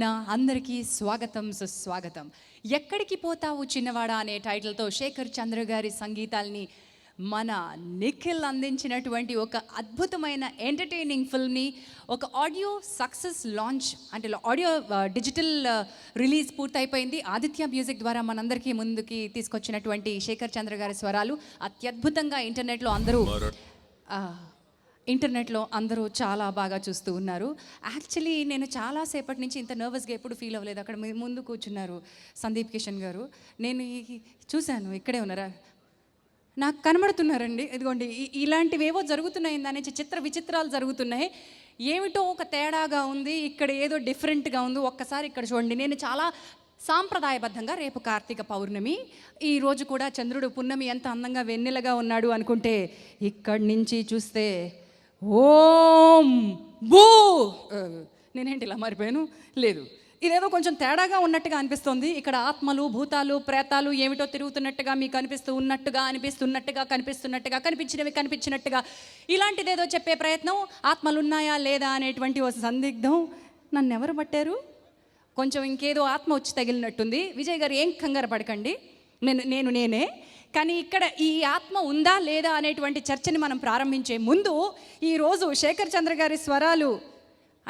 తరపున అందరికీ స్వాగతం సుస్వాగతం. ఎక్కడికి పోతావు చిన్నవాడా అనే టైటిల్తో శేఖర్ చంద్ర గారి సంగీతాల్ని మన నిఖిల్ అందించినటువంటి ఒక అద్భుతమైన ఎంటర్టైనింగ్ ఫిల్మ్ని ఒక ఆడియో సక్సెస్ లాంచ్ అంటే ఆడియో డిజిటల్ రిలీజ్ పూర్తయిపోయింది. ఆదిత్య మ్యూజిక్ ద్వారా మనందరికీ ముందుకి తీసుకొచ్చినటువంటి శేఖర్ చంద్ర గారి స్వరాలు అత్యద్భుతంగా ఇంటర్నెట్లో అందరూ చాలా బాగా చూస్తూ ఉన్నారు. యాక్చువల్లీ నేను చాలాసేపటి నుంచి ఇంత నర్వస్గా ఎప్పుడు ఫీల్ అవ్వలేదు. అక్కడ ముందు కూర్చున్నారు సందీప్ కిషన్ గారు, నేను చూశాను, ఇక్కడే ఉన్నారా, నాకు కనబడుతున్నారండి. ఇదిగోండి ఇలాంటివేవో జరుగుతున్నాయి, దాని చిత్ర విచిత్రాలు జరుగుతున్నాయి. ఏమిటో ఒక తేడాగా ఉంది, ఇక్కడ ఏదో డిఫరెంట్గా ఉంది. ఒక్కసారి ఇక్కడ చూడండి. నేను చాలా సాంప్రదాయబద్ధంగా రేపు కార్తీక పౌర్ణమి, ఈరోజు కూడా చంద్రుడు పున్నమి ఎంత అందంగా వెన్నెలగా ఉన్నాడు అనుకుంటే, ఇక్కడి నుంచి చూస్తే ఓం బూ, నేనేంటి ఇలా మారిపోయాను, లేదు, ఇదేదో కొంచెం తేడాగా ఉన్నట్టుగా అనిపిస్తుంది. ఇక్కడ ఆత్మలు, భూతాలు, ప్రేతాలు ఏమిటో తిరుగుతున్నట్టుగా మీకు అనిపిస్తున్నట్టుగా కనిపించినట్టుగా ఇలాంటిదేదో చెప్పే ప్రయత్నం, ఆత్మలు ఉన్నాయా లేదా అనేటువంటి ఒక సందిగ్ధం. నన్ను ఎవరు పట్టారు? కొంచెం ఇంకేదో ఆత్మ వచ్చి తగిలినట్టుంది. విజయ్ గారు ఏం కంగారు పడకండి, నేనే. కానీ ఇక్కడ ఈ ఆత్మ ఉందా లేదా అనేటువంటి చర్చని మనం ప్రారంభించే ముందు, ఈరోజు శేఖర్ చంద్ర గారి స్వరాలు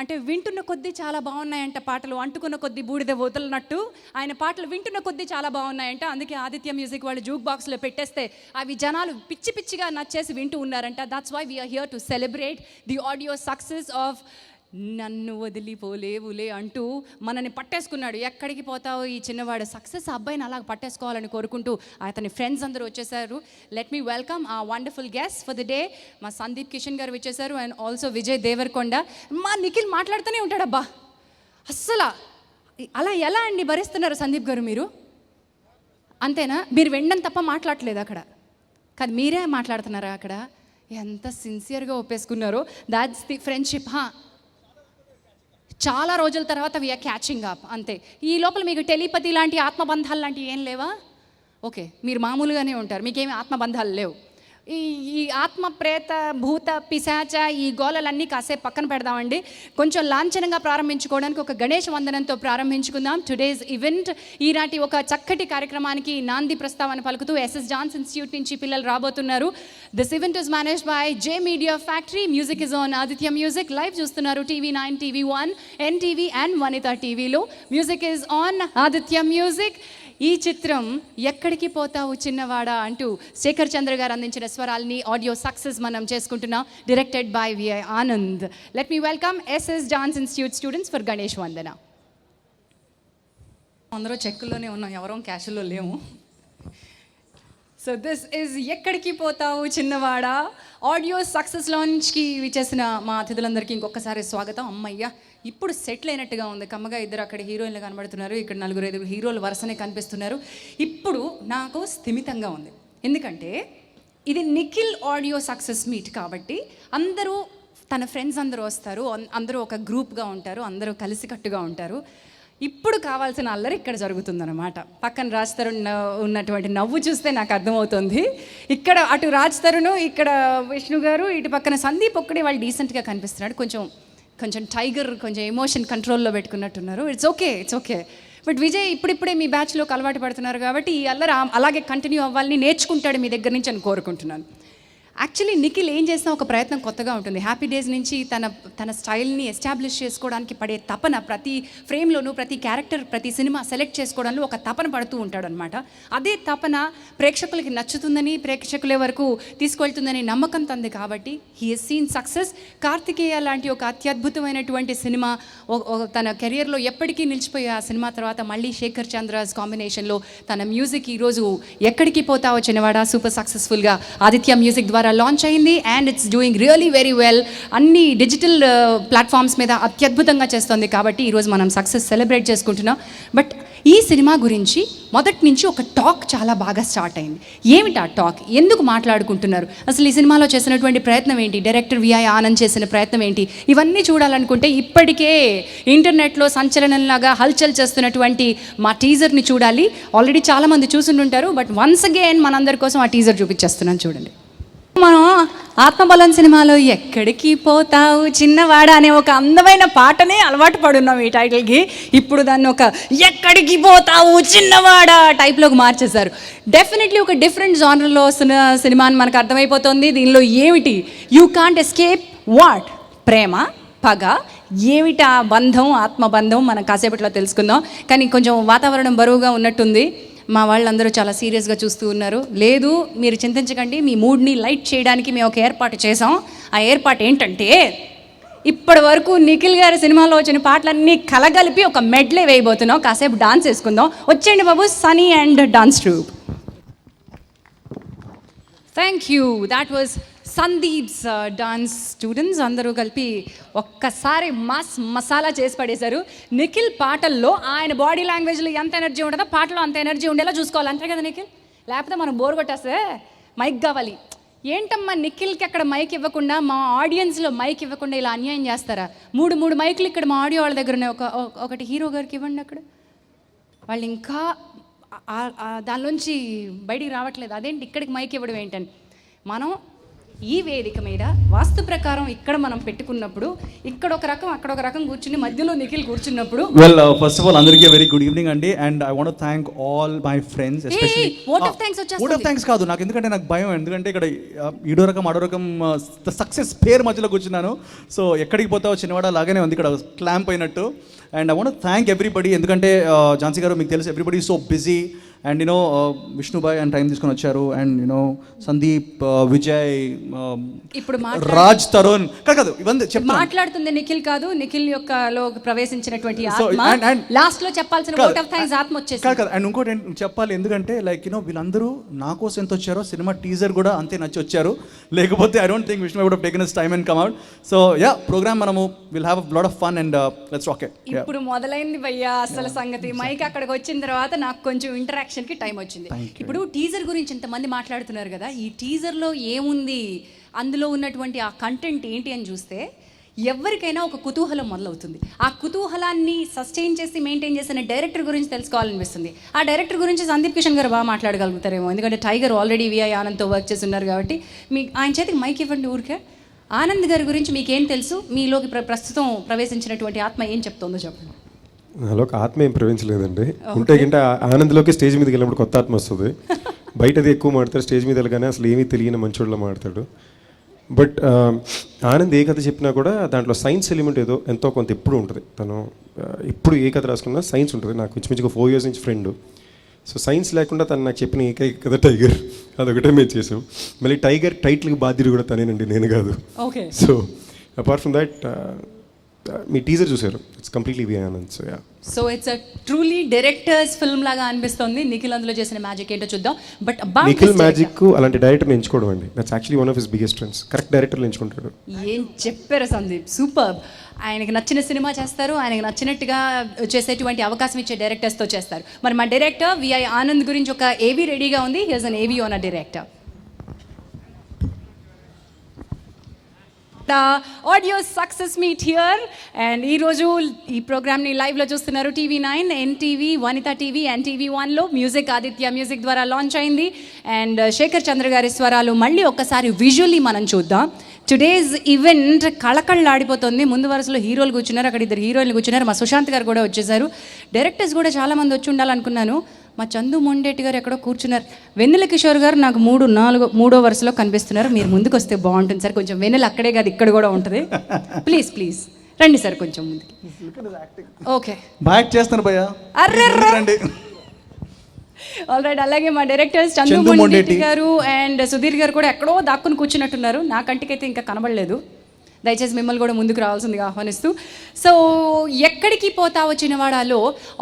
అంటే వింటున్న కొద్దీ చాలా బాగున్నాయంట పాటలు, అంటుకున్న కొద్దీ బూడిద వదలనట్టు ఆయన పాటలు వింటున్న కొద్దీ చాలా బాగున్నాయంట. అందుకే ఆదిత్య మ్యూజిక్ వాళ్ళు జూక్ బాక్స్లో పెట్టేస్తే అవి జనాలు పిచ్చిగా నచ్చేసి వింటూ ఉన్నారంట. That's why we are here to celebrate the audio success of నన్ను వదిలిపోలేవులే అంటూ మనని పట్టేసుకున్నాడు. ఎక్కడికి పోతావు ఈ చిన్నవాడు సక్సెస్ అబ్బాయిని అలాగ పట్టేసుకోవాలని కోరుకుంటూ అతని ఫ్రెండ్స్ అందరూ వచ్చేసారు. లెట్ మీ వెల్కమ్ ఆ wonderful guest for the day. మా సందీప్ కిషన్ గారు వచ్చేసారు అండ్ ఆల్సో విజయ్ దేవరకొండ. మా నిఖిల్ మాట్లాడుతూనే ఉంటాడబ్బా, అస్సలు అలా ఎలా అండి భరిస్తున్నారు సందీప్ గారు? మీరు అంతేనా? మీరు వెండని తప్ప మాట్లాడలేదు అక్కడ, కాదు మీరే మాట్లాడుతున్నారా అక్కడ? ఎంత సిన్సియర్గా ఒప్పేసుకున్నారో. That's the friendship. చాలా రోజుల తర్వాత వీఆర్ క్యాచింగ్ అప్, అంతే. ఈ లోపల మీకు టెలిపతి లాంటి ఆత్మబంధాలు లాంటివి ఏం లేవా? ఓకే, మీరు మామూలుగానే ఉంటారు, మీకేమి ఆత్మబంధాలు లేవు. ఈ ఆత్మ, ప్రేత, భూత, పిశాచ ఈ గోలలన్నీ కాసేపు పక్కన పెడదామండి. కొంచెం లాంఛనంగా ప్రారంభించుకోవడానికి ఒక గణేష్ వందనంతో ప్రారంభించుకుందాం టుడేస్ ఈవెంట్. ఈనాటి ఒక చక్కటి కార్యక్రమానికి నాంది ప్రస్తావన పలుకుతూ ఎస్ఎస్ డాన్స్ ఇన్స్టిట్యూట్ నుంచి పిల్లలు రాబోతున్నారు. This event is managed by J Media factory. Music is on Aditya music. Live చూస్తున్నారు TV9, TV1, NTV అండ్ వనిత టీవీలో. Music is on Aditya music. ఈ చిత్రం ఎక్కడికి పోతావు చిన్నవాడా అంటూ శేఖర్ చంద్ర గారు అందించిన స్వరాల్ని ఆడియో సక్సెస్ మనం చేసుకుంటున్నాం. Directed by V I Anand. Let me welcome S S dance institute students for Ganesh Vandana. అందరూ చెక్కుల్లోనే ఉన్నాం, ఎవరో క్యాషుల్లో లేము. సో దిస్ ఈజ్ ఎక్కడికి పోతావు చిన్నవాడా ఆడియో సక్సెస్ లాంచ్కి విచ్చేసిన మా అతిథులందరికీ ఇంకొకసారి స్వాగతం. అమ్మయ్య, ఇప్పుడు సెటిల్ అయినట్టుగా ఉంది. కమ్మగా ఇద్దరు అక్కడ హీరోయిన్లు కనబడుతున్నారు, ఇక్కడ 4-5 హీరోలు వరుసనే కనిపిస్తున్నారు. ఇప్పుడు నాకు స్థిమితంగా ఉంది, ఎందుకంటే ఇది నిఖిల్ ఆడియో సక్సెస్ మీట్ కాబట్టి అందరూ తన ఫ్రెండ్స్ అందరూ వస్తారు, అందరూ ఒక గ్రూప్గా ఉంటారు, అందరూ కలిసికట్టుగా ఉంటారు. ఇప్పుడు కావాల్సిన అల్లరి ఇక్కడ జరుగుతుందన్నమాట. పక్కన రాజ్ తరుణ్ ఉన్నటువంటి నవ్వు చూస్తే నాకు అర్థమవుతుంది. ఇక్కడ అటు రాజ్ తరుణ్, ఇక్కడ విష్ణు గారు, ఇటు పక్కన సందీప్ ఒక్కడే వాళ్ళు డీసెంట్గా కనిపిస్తున్నాడు. కొంచెం టైగర్ కొంచెం ఎమోషన్ కంట్రోల్లో పెట్టుకున్నట్టున్నారు. It's okay. బట్ విజయ్ ఇప్పుడిప్పుడే మీ బ్యాచ్లోకి అలవాటు పడుతున్నారు కాబట్టి ఈ అల్లరి అలాగే కంటిన్యూ అవ్వాలని, నేర్చుకుంటాడు మీ దగ్గర నుంచి అని కోరుకుంటున్నాను. యాక్చువల్లీ నిఖిల్ ఏం చేసినా ఒక ప్రయత్నం కొత్తగా ఉంటుంది. హ్యాపీ డేస్ నుంచి తన స్టైల్ని ఎస్టాబ్లిష్ చేసుకోవడానికి పడే తపన, ప్రతి ఫ్రేమ్లోనూ ప్రతి క్యారెక్టర్, ప్రతి సినిమా సెలెక్ట్ చేసుకోవడంలో ఒక తపన పడుతూ ఉంటాడనమాట. అదే తపన ప్రేక్షకులకి నచ్చుతుందని, ప్రేక్షకుల వరకు తీసుకెళ్తుందని నమ్మకం తంది కాబట్టి he has seen success. Karthikeya లాంటి ఒక అత్యద్భుతమైనటువంటి సినిమా తన కెరియర్లో ఎప్పటికీ నిలిచిపోయే ఆ సినిమా తర్వాత మళ్ళీ శేఖర్ చంద్రస్ కాంబినేషన్లో తన మ్యూజిక్ ఈరోజు ఎక్కడికి పోతావో చిన్నవాడా సూపర్ సక్సెస్ఫుల్గా ఆదిత్య మ్యూజిక్ ద్వారా లాంచ్ అయింది and it's doing really very well. అన్ని డిజిటల్ ప్లాట్ఫామ్స్ మీద అత్యద్భుతంగా చేస్తుంది కాబట్టి ఈరోజు మనం సక్సెస్ సెలబ్రేట్ చేసుకుంటున్నాం. బట్ ఈ సినిమా గురించి మొదటి నుంచి ఒక టాక్ చాలా బాగా స్టార్ట్ అయింది. ఏమిటి ఆ టాక్? ఎందుకు మాట్లాడుకుంటున్నారు? అసలు ఈ సినిమాలో చేసినటువంటి ప్రయత్నం ఏంటి? డైరెక్టర్ విఐ ఆనంద్ చేసిన ప్రయత్నం ఏంటి? ఇవన్నీ చూడాలనుకుంటే ఇప్పటికే ఇంటర్నెట్లో సంచలనంలాగా హల్చల్ చేస్తున్నటువంటి మా టీజర్ని చూడాలి. ఆల్రెడీ చాలామంది చూసుంటుంటారు, బట్ వన్స్ అగైన్ మనందరి కోసం ఆ టీజర్ చూపించేస్తున్నాను, చూడండి. మనం ఆత్మబలం సినిమాలో ఎక్కడికి పోతావు చిన్నవాడ అనే ఒక అందమైన పాటనే అలవాటు పడున్నాం ఈ టైటిల్కి. ఇప్పుడు దాన్ని ఒక ఎక్కడికి పోతావు చిన్నవాడ టైప్లోకి మార్చేశారు. డెఫినెట్లీ ఒక డిఫరెంట్ జానర్లో వస్తున్న సినిమా అని మనకు అర్థమైపోతుంది. దీనిలో ఏమిటి యూ కాంట్ ఎస్కేప్ వాట్, ప్రేమ, పగ, ఏమిటా బంధం, ఆత్మబంధం మనం కాసేపట్లో తెలుసుకుందాం. కానీ కొంచెం వాతావరణం బరువుగా ఉన్నట్టుంది. మా వాళ్ళందరూ చాలా సీరియస్గా చూస్తూ ఉన్నారు. లేదు మీరు చింతించకండి, మీ మూడ్ని లైట్ చేయడానికి మేము ఒక ఏర్పాటు చేసాం. ఆ ఏర్పాటు ఏంటంటే ఇప్పటి వరకు నిఖిల్ గారి సినిమాలో వచ్చిన పాటలన్నీ కలగలిపి ఒక మెడ్లే వేయబోతున్నాం. కాసేపు డాన్స్ వేసుకుందాం. వచ్చేయండి బాబు, Sunny and dance troupe. Thank you. That was Sandeep's dance students. అందరూ కలిపి ఒక్కసారి మసాలా చేసి పడేశారు. నిఖిల్ పాటల్లో ఆయన బాడీ లాంగ్వేజ్లో ఎంత ఎనర్జీ ఉంటుందో పాటలో అంత ఎనర్జీ ఉండేలా చూసుకోవాలి. అంతే కదా నిఖిల్? లేకపోతే మనం బోర్ కొట్టేస్తే మైక్ కావాలి. ఏంటమ్మా నిఖిల్కి అక్కడ మైక్ ఇవ్వకుండా, మా ఆడియన్స్లో మైక్ ఇవ్వకుండా ఇలా అన్యాయం చేస్తారా? మూడు మైకులు ఇక్కడ మా ఆడియో వాళ్ళ దగ్గర ఉన్నాయి. ఒకటి హీరో గారికి ఇవ్వండి. అక్కడ వాళ్ళు ఇంకా దానిలోంచి బయటికి రావట్లేదు. అదేంటి ఇక్కడికి మైక్ ఇవ్వడం ఏంటని. మనం ఈ వేదిక మీద వాస్తు ప్రకారం ఇక్కడ మనం పెట్టుకున్నప్పుడు ఇక్కడ ఒక రకం అక్కడ ఒక రకం కూర్చుని మధ్యలో నిఖిల్ కూర్చున్నప్పుడు ఫస్ట్ ఆఫ్ ఆల్ అందరికీ వెరీ గుడ్ ఈవినింగ్ అండి. And I want thank all my friends. Vote of thanks కాదు నాకు, ఎందుకంటే నాకు భయం. ఎందుకంటే ఇక్కడ ఈడో రకం ఆడో రకం సక్సెస్ పేరు మధ్యలో కూర్చున్నాను. సో ఎక్కడికి పోతావో చిన్నవాడ లాగానే ఉంది ఇక్కడ క్లాంప్ అయినట్టు. And I want thank everybody. ఎందుకంటే ఝాన్సీ గారు మీకు తెలుసు, everybody so busy. And you know Vishnu bhai and time తీసుకొని వచ్చారు. అండ్ యూనో సందీప్, విజయ్, ఇప్పుడు రాజ్, తరుణ్ కాదు ఇవన్నీ మాట్లాడుతుంది నిఖిల్ కాదు, నిఖిల్ యొక్క లో ప్రవేశించినటువంటి లాస్ట్ లో చెప్పాల్సిన ఓట్ ఆఫ్ థాంక్స్ ఆత్మ వచ్చేసి కాదు. అండ్ ఇంకోటి చెప్పాలి, ఎందుకంటే లైక్ యూనో వీళ్ళందరూ నా కోసం ఎంత వచ్చారో, సినిమా టీజర్ కూడా అంతే నచ్చి వచ్చారు. లేకపోతే I don't think Vishnu would have taken his time and come out. So yeah, program మనము will have a lot of fun and let's rock it. ఇప్పుడు మొదలైంది భయ్యా అసలు సంగతి. మైక్ అక్కడికి వచ్చిన తర్వాత నాకు కొంచెం ఇంటరాక్షన్ కి టైం వచ్చింది. ఇప్పుడు టీజర్ గురించి ఇంతమంది మాట్లాడుతున్నారు కదా, ఈ టీజర్లో ఏముంది, అందులో ఉన్నటువంటి ఆ కంటెంట్ ఏంటి అని చూస్తే ఎవరికైనా ఒక కుతూహలం మొదలవుతుంది. ఆ కుతూహలాన్ని సస్టైన్ చేసి మెయింటైన్ చేసిన డైరెక్టర్ గురించి తెలుసుకోవాలనిపిస్తుంది. ఆ డైరెక్టర్ గురించి సందీప్ కిషన్ గారు బాగా మాట్లాడగలుగుతారేమో, ఎందుకంటే టైగర్ ఆల్రెడీ విఐ ఆనంద్తో వర్క్ చేసి ఉన్నారు కాబట్టి. ఆయన చేతికి మైక్ ఇవ్వండి ఊరికే. ఆనంద్ గారి గురించి మీకేం తెలుసు, మీలోకి ప్రస్తుతం ప్రవేశించినటువంటి ఆత్మ ఏం చెప్తుందో చెప్పండి. నాలో ఒక ఆత్మ ఏం ప్రవేశించలేదండి. ఉంటే గింటే ఆనంద్లోకి స్టేజ్ మీదకి వెళ్ళినప్పుడు కొత్త ఆత్మ వస్తుంది. బయటది ఎక్కువ మాడతాడు, స్టేజ్ మీద వెళ్ళగానే అసలు ఏమీ తెలియని మంచోళ్ళ మాడతాడు. బట్ ఆనంద్ ఏ కథ చెప్పినా కూడా దాంట్లో సైన్స్ ఎలిమెంట్ ఏదో ఎంతో కొంత ఎప్పుడు ఉంటుంది. తను ఎప్పుడు ఏ కథ రాసుకున్నా సైన్స్ ఉంటుంది. నాకు ఇంచుమించుగా 4 years నుంచి ఫ్రెండ్. సో సైన్స్ లేకుండా తను నాకు చెప్పిన ఏకైక కథ టైగర్. అదొకటే మేము చేసాం. మళ్ళీ టైగర్ టైటిల్కి బాధ్యుడు కూడా తనేనండి, నేను కాదు. Okay. So apart from that మీ టీజర్ చూసారు, it's completely V Anand. So yeah, so it's a truly director's film లాగా అనిపిస్తుంది. నిఖిల్ అందులో చేసిన మ్యాజిక్ ఏంటో చూద్దాం. బట్ నిఖిల్ మ్యాజిక్ అలాంటి డైరెక్టర్ని ఎంచుకోవడం అండి, that's actually one of his biggest strengths. Correct డైరెక్టర్లు ఎంచుకుంటాడు. ఏం చెప్పారు సందీప్, సూపర్. ఆయనకి నచ్చిన సినిమా చేస్తారు, ఆయనకి నచ్చినట్టుగా చేసేటువంటి అవకాశం ఇచ్చే డైరెక్టర్స్తో చేస్తారు. మరి మా డైరెక్టర్ విఐ ఆనంద్ గురించి ఒక ఏవీ రెడీగా ఉంది. Here's an AV on a director. Audio success meet here. And ఈరోజు ఈ ప్రోగ్రామ్ని లైవ్లో చూస్తున్నారు TV9, NTV, వనిత టీవీ, NTV1లో. మ్యూజిక్ ఆదిత్య మ్యూజిక్ ద్వారా లాంచ్ అయింది. అండ్ శేఖర్ చంద్ర గారి స్వరాలు మళ్ళీ ఒక్కసారి విజువల్లీ మనం చూద్దాం. టుడేస్ ఈవెంట్ కళకళలాడిపోతుంది. ముందు వరుసలో హీరోలు కూర్చున్నారు, అక్కడ 2 హీరోయిన్లు కూర్చున్నారు. మా సుశాంత్ గారు కూడా వచ్చేసారు. డైరెక్టర్స్ కూడా చాలామంది వచ్చి ఉండాలనుకున్నాను. మా చందు మొండేటి గారు ఎక్కడో కూర్చున్నారు. వెన్నెల కిషోర్ గారు నాకు 3 వరుసలో కనిపిస్తున్నారు. మీరు ముందుకు వస్తే బాగుంటుంది సార్. కొంచెం వెన్నెల అక్కడే కాదు ఇక్కడ కూడా ఉంటుంది. ప్లీజ్ రండి సార్ కొంచెం ముందుకి. ఓకే, బాగా చేస్తున్నారు భయ్యా. Array alright. అలాగే మా డైరెక్టర్స్ చందు మొండేటి గారు అండ్ సుధీర్ గారు కూడా ఎక్కడో దాక్కుని కూర్చున్నట్టున్నారు. నా కంటికైతే ఇంకా కనబడలేదు. దయచేసి మిమ్మల్ని కూడా ముందుకు రావాల్సిందిగా ఆహ్వానిస్తూ. సో ఎక్కడికి పోతా వచ్చిన వాడాలో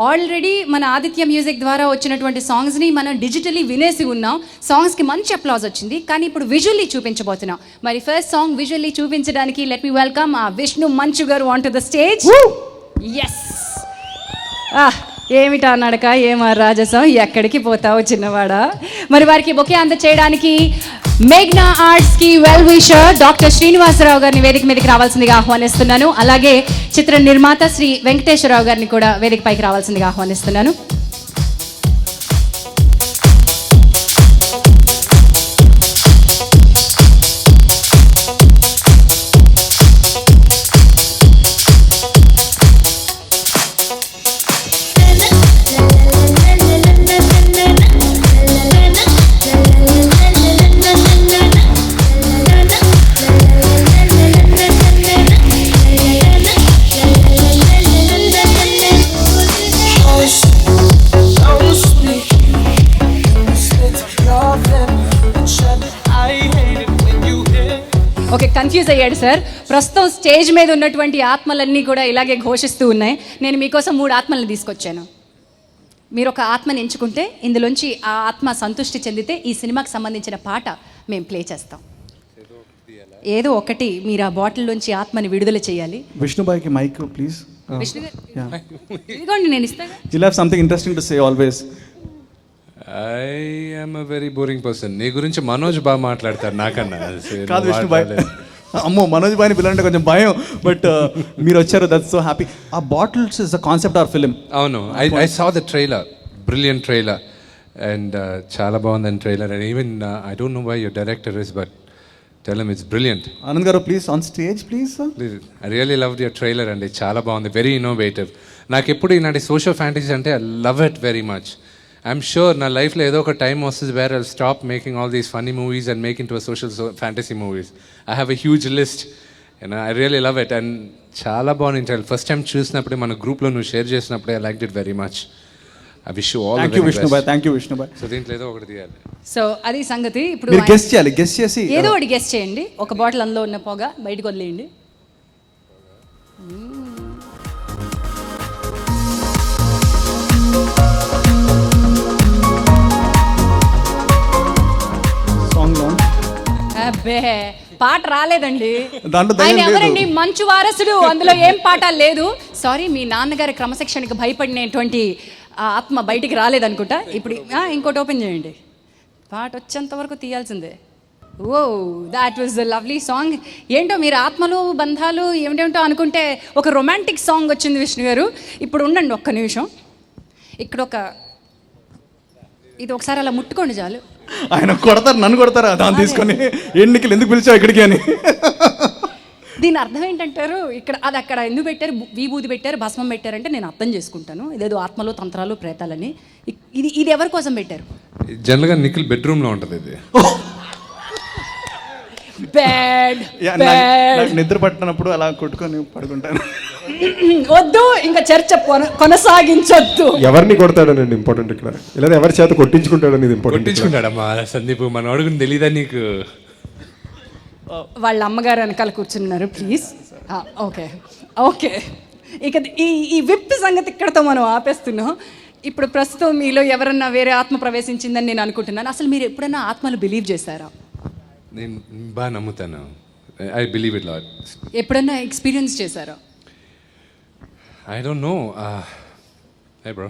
ఆల్రెడీ మన ఆదిత్య మ్యూజిక్ ద్వారా వచ్చినటువంటి సాంగ్స్ని మనం డిజిటలీ వినేసి ఉన్నాం. సాంగ్స్కి మంచి అప్లాజ్ వచ్చింది. కానీ ఇప్పుడు విజువల్లీ చూపించబోతున్నాం. మరి ఫస్ట్ సాంగ్ విజువల్లీ చూపించడానికి let me welcome Vishnu Manchu గారు on to the stage. Yes, ఏమిటా నడక, ఏమా రాజసం, ఎక్కడికి పోతావు చిన్నవాడా. మరి వారికి బొకే అందచేయడానికి మేఘ్నా ఆర్ట్స్కి వెల్ విషర్ డాక్టర్ శ్రీనివాసరావు గారిని వేదిక మీదకి రావాల్సిందిగా ఆహ్వానిస్తున్నాను. అలాగే చిత్ర నిర్మాత శ్రీ వెంకటేశ్వరరావు గారిని కూడా వేదిక పైకి రావాల్సిందిగా ఆహ్వానిస్తున్నాను. కన్ఫ్యూజ్ అయ్యాడు సార్. ప్రస్తుతం స్టేజ్ మీద ఉన్నటువంటి ఆత్మలన్నీ కూడా ఇలాగే ఘోషిస్తూ ఉన్నాయి. నేను మీకోసం 3 ఆత్మలను తీసుకొచ్చాను. మీరు ఒక ఆత్మని ఎంచుకుంటే ఇందులోంచి ఆ ఆత్మ సంతృష్టి చెందితే ఈ సినిమాకి సంబంధించిన పాట మేము ప్లే చేస్తాం. ఏదో ఒకటి మీరు ఆ బాటిల్లోంచి ఆత్మని విడుదల చేయాలి. విష్ణుబాయ్కి మైక్ ప్లీజ్. విష్ణు గారు, ఇదిగోండి నేను ఇస్తాను. You'll have something interesting to say always. I am a very boring person. నీ గురించి మనోజ్ బాగా మాట్లాడతారు నాకన్నా. కాదు విష్ణుబాయ్, అమ్మో మనోజ్ బాయ్ని పిల్లంటే కొంచెం భయం, బట్ మీరు వచ్చారు, దట్స్ సో హ్యాపీ. ఆ bottles is the concept or film. అవును, I saw the trailer, brilliant trailer, and చాలా బాగుంది trailer. And even I don't know why your director is, but tell him it's brilliant. Anand గారు please on stage please. I really love your trailer అండి, చాలా బాగుంది, very innovative. నాకు ఎప్పుడు ఇలాంటి social fantasy అంటే I love it very much. I'm sure నా లైఫ్లో ఏదో ఒక టైం వస్తుంది where I stop making all these funny movies and make in to social fantasy movies. I have a huge list and I really love it. And చాలా బాగుంది trailer. First time చూసినప్పుడే మన గ్రూప్లో నువ్వు షేర్ చేసినప్పుడే I like it very much. I wish you all the very best. Thank you విష్ణుబాయ్. So దీంట్లో ఏదో ఒకటి తీయాలి. సో అది సంగతి. ఇప్పుడు మీరు గెస్ట్ చేయాలి, గెస్ట్ చేసి ఏదో ఒకటి గెస్ట్ చేయండి. ఒక బాటిల్ అందులో ఉన్న పొగ బయటకు వదిలేయండి. సాంగ్ లో అబ్బే పాట రాలేదండి. దాంట్లో దయ్యం ఆయన లేదు. ఎవరండి? మంచు వారసుడు. అందులో ఏం పాట లేదు. సారీ, మీ నాన్నగారి క్రమశిక్షణకి భయపడినటువంటి ఆ ఆత్మ బయటికి రాలేదనుకుంటా. ఇప్పుడు ఇంకోటి ఓపెన్ చేయండి. పాట వచ్చేంత వరకు తీయాల్సిందే. Oh that was the lovely song. ఏంటో మీరు ఆత్మలు బంధాలు ఏమిటేమిటో అనుకుంటే ఒక రొమాంటిక్ సాంగ్ వచ్చింది విష్ణు గారు. ఇప్పుడు ఉండండి ఒక్క నిమిషం. ఇక్కడ ఇది ఒకసారి అలా ముట్టుకోండి చాలు. ఆయన కొడతారు, నన్ను కొడతారా దాన్ని తీసుకొని ఎన్నికలు ఎందుకు పిలిచావు ఇక్కడికి అని. దీని అర్థం ఏంటంటారు? ఇక్కడ అది అక్కడ ఎందుకు పెట్టారు, విభూతి పెట్టారు, భస్మం పెట్టారంటే నేను అర్థం చేసుకుంటాను. ఇదేదో ఆత్మలు తంత్రాలు ప్రేతాలని. ఇది ఎవరి కోసం పెట్టారు? జనరల్గా నిఖిల్ బెడ్రూమ్లో ఉంటుంది ఇది. బ్యాడ్ నాకు నిద్ర పట్టినప్పుడు అలా కొట్టుకొని పడుకుంటాను. వద్దు, ఇంకా చర్చ కొనసాగించొద్దు. ఎవరిని కొడతాడనండి ఇంపార్టెంట్ ఇక్కడ, లేదా ఎవరి చేత కొట్టించుకుంటాడనేది ఇంపార్టెంట్. కొట్టించుకుంటాడమ్మా సందీప్, మన అడుగుని తెలీదా నీకు? వాళ్ళ అమ్మగారు వెనకాల కూర్చున్నారు ప్లీజ్. ఓకే ఓకే, ఇక ఈ విప్ సంగతి ఇక్కడతో మనం ఆపేస్తున్నాం. ఇప్పుడు ప్రస్తుతం మీలో ఎవరన్నా వేరే ఆత్మ ప్రవేశించిందని నేను అనుకుంటున్నాను. అసలు మీరు ఎప్పుడైనా ఆత్మలు బిలీవ్ చేశారా? నేను బాగా నమ్ముతాను. I believe it lot. ఎప్పుడన్నా ఎక్స్పీరియన్స్ చేశారా? I don't know. Hey bro,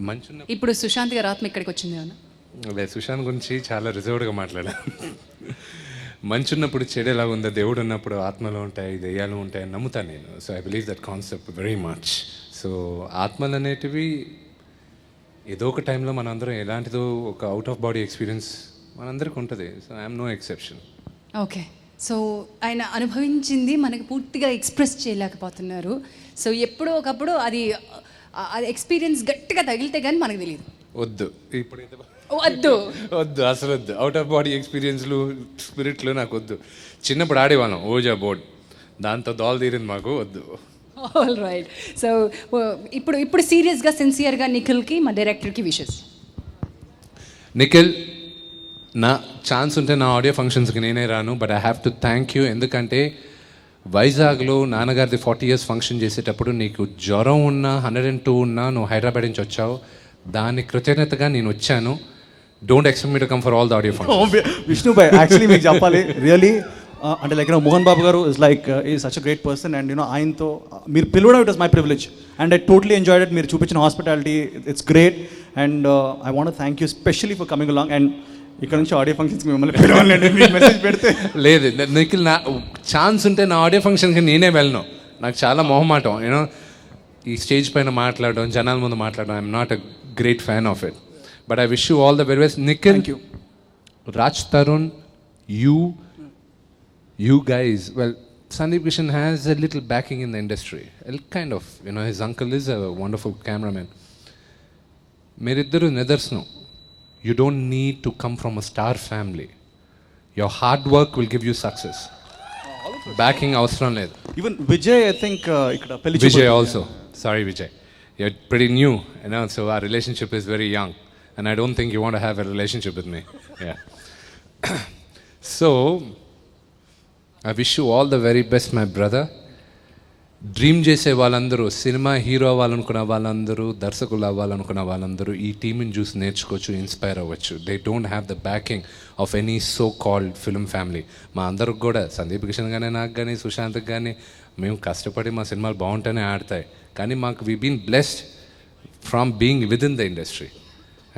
మంచున్న ఇప్పుడు సుశాంత్ గారి ఆత్మ ఇక్కడికి వచ్చింది ఏమన్నా? అదే సుశాంత్ గురించి చాలా రిజర్వ్డ్గా మాట్లాడాను. మంచున్నప్పుడు చెడు ఎలా ఉందో, దేవుడు ఉన్నప్పుడు ఆత్మలు ఉంటాయి, దెయ్యాలు ఉంటాయి అని నమ్ముతాను నేను. So I believe that concept very much. So ఆత్మలు అనేటివి ఏదో ఒక టైంలో మనందరం ఎలాంటిదో ఒక అవుట్ ఆఫ్ బాడీ ఎక్స్పీరియన్స్ మనందరికి ఉంటుంది. So I'm no exception. Okay, so ఆయన అనుభవించింది మనకి పూర్తిగా ఎక్స్ప్రెస్ చేయలేకపోతున్నారు. సో ఎప్పుడో ఒకప్పుడు అది ఎక్స్పీరియన్స్ గట్టిగా తగిలితే కానీ మనకు తెలియదు. వద్దు ఇప్పుడు వద్దు వద్దు, అసలు వద్దు. అవుట్ ఆఫ్ బాడీ ఎక్స్పీరియన్స్లు స్పిరిట్లు నాకు వద్దు. చిన్నప్పుడు ఆడేవాళ్ళం ఓజా బోర్డ్, దాంతో దోల తీరింది మాకు, వద్దు. All right. సో ఇప్పుడు సీరియస్గా సిన్సియర్గా నిఖిల్కి మా డైరెక్టర్కి విషెస్. నిఖిల్, నా ఛాన్స్ ఉంటే నా ఆడియో ఫంక్షన్స్కి నేనే రాను, but I have to thank you. ఎందుకంటే వైజాగ్లో నాన్నగారిది 40 years ఫంక్షన్ చేసేటప్పుడు నీకు జ్వరం ఉన్నా 102 ఉన్నా నువ్వు హైదరాబాద్ నుంచి వచ్చావు. దాని కృతజ్ఞతగా నేను వచ్చాను. Don't expect me to come for all the audio function. విష్ణుబాయ్ యాక్చువల్లీ మీకు చెప్పాలి రియలీ, అంటే like Mohan Babu garu is like ఈ such a great person and ఆయనతో మీరు పిలవడం it was my privilege and I totally enjoyed it. మీరు చూపించిన hospitality it's great and I want thank you specially for coming along. And ఇక్కడ నుంచి audio ఫంక్షన్స్కి మిమ్మల్ని పిలవాలండి, మీకు మెసేజ్ పెడితే. లేదు నిఖిల్, నా ఛాన్స్ ఉంటే నా ఆడియో ఫంక్షన్కి నేనే వెళ్ళను. నాకు చాలా మొహమాటం, యూనో ఈ స్టేజ్ పైన మాట్లాడడం, జనాల ముందు మాట్లాడడం. I'm not a great fan of it, but I wish you all the very best. Nikhil, Raj Tarun, you guys, well, Sandeep Kishan has a little backing in the industry, kind of, his uncle is a wonderful cameraman. Meriddaru nidarsnam, you don't need to come from a star family. Your hard work will give you success. Backing avasram ledhu. Even Vijay, I think ikkada pelli Vijay also, sorry Vijay, you're pretty new, so our relationship is very young and I don't think you want to have a relationship with me. Yeah. So, I wish you all the very best, my brother. Dream చేసే వాళ్ళందరూ, cinema hero అవ్వాలనుకున్న వాళ్ళందరూ, దర్శకులు అవ్వాలనుకున్న వాళ్ళందరూ ఈ టీంని చూసి నేర్చుకోవచ్చు, inspire అవ్వచ్చు. They don't have the backing of any so called film family. మా అందరికి కూడా, సందీప్ కిషన్ కానీ, నాకు కానీ, సుశాంత్కి కానీ, మేము కష్టపడి మా సినిమాలు బాగుంటేనే ఆడతాయి. కానీ మాకు we been blessed from being with in the industry.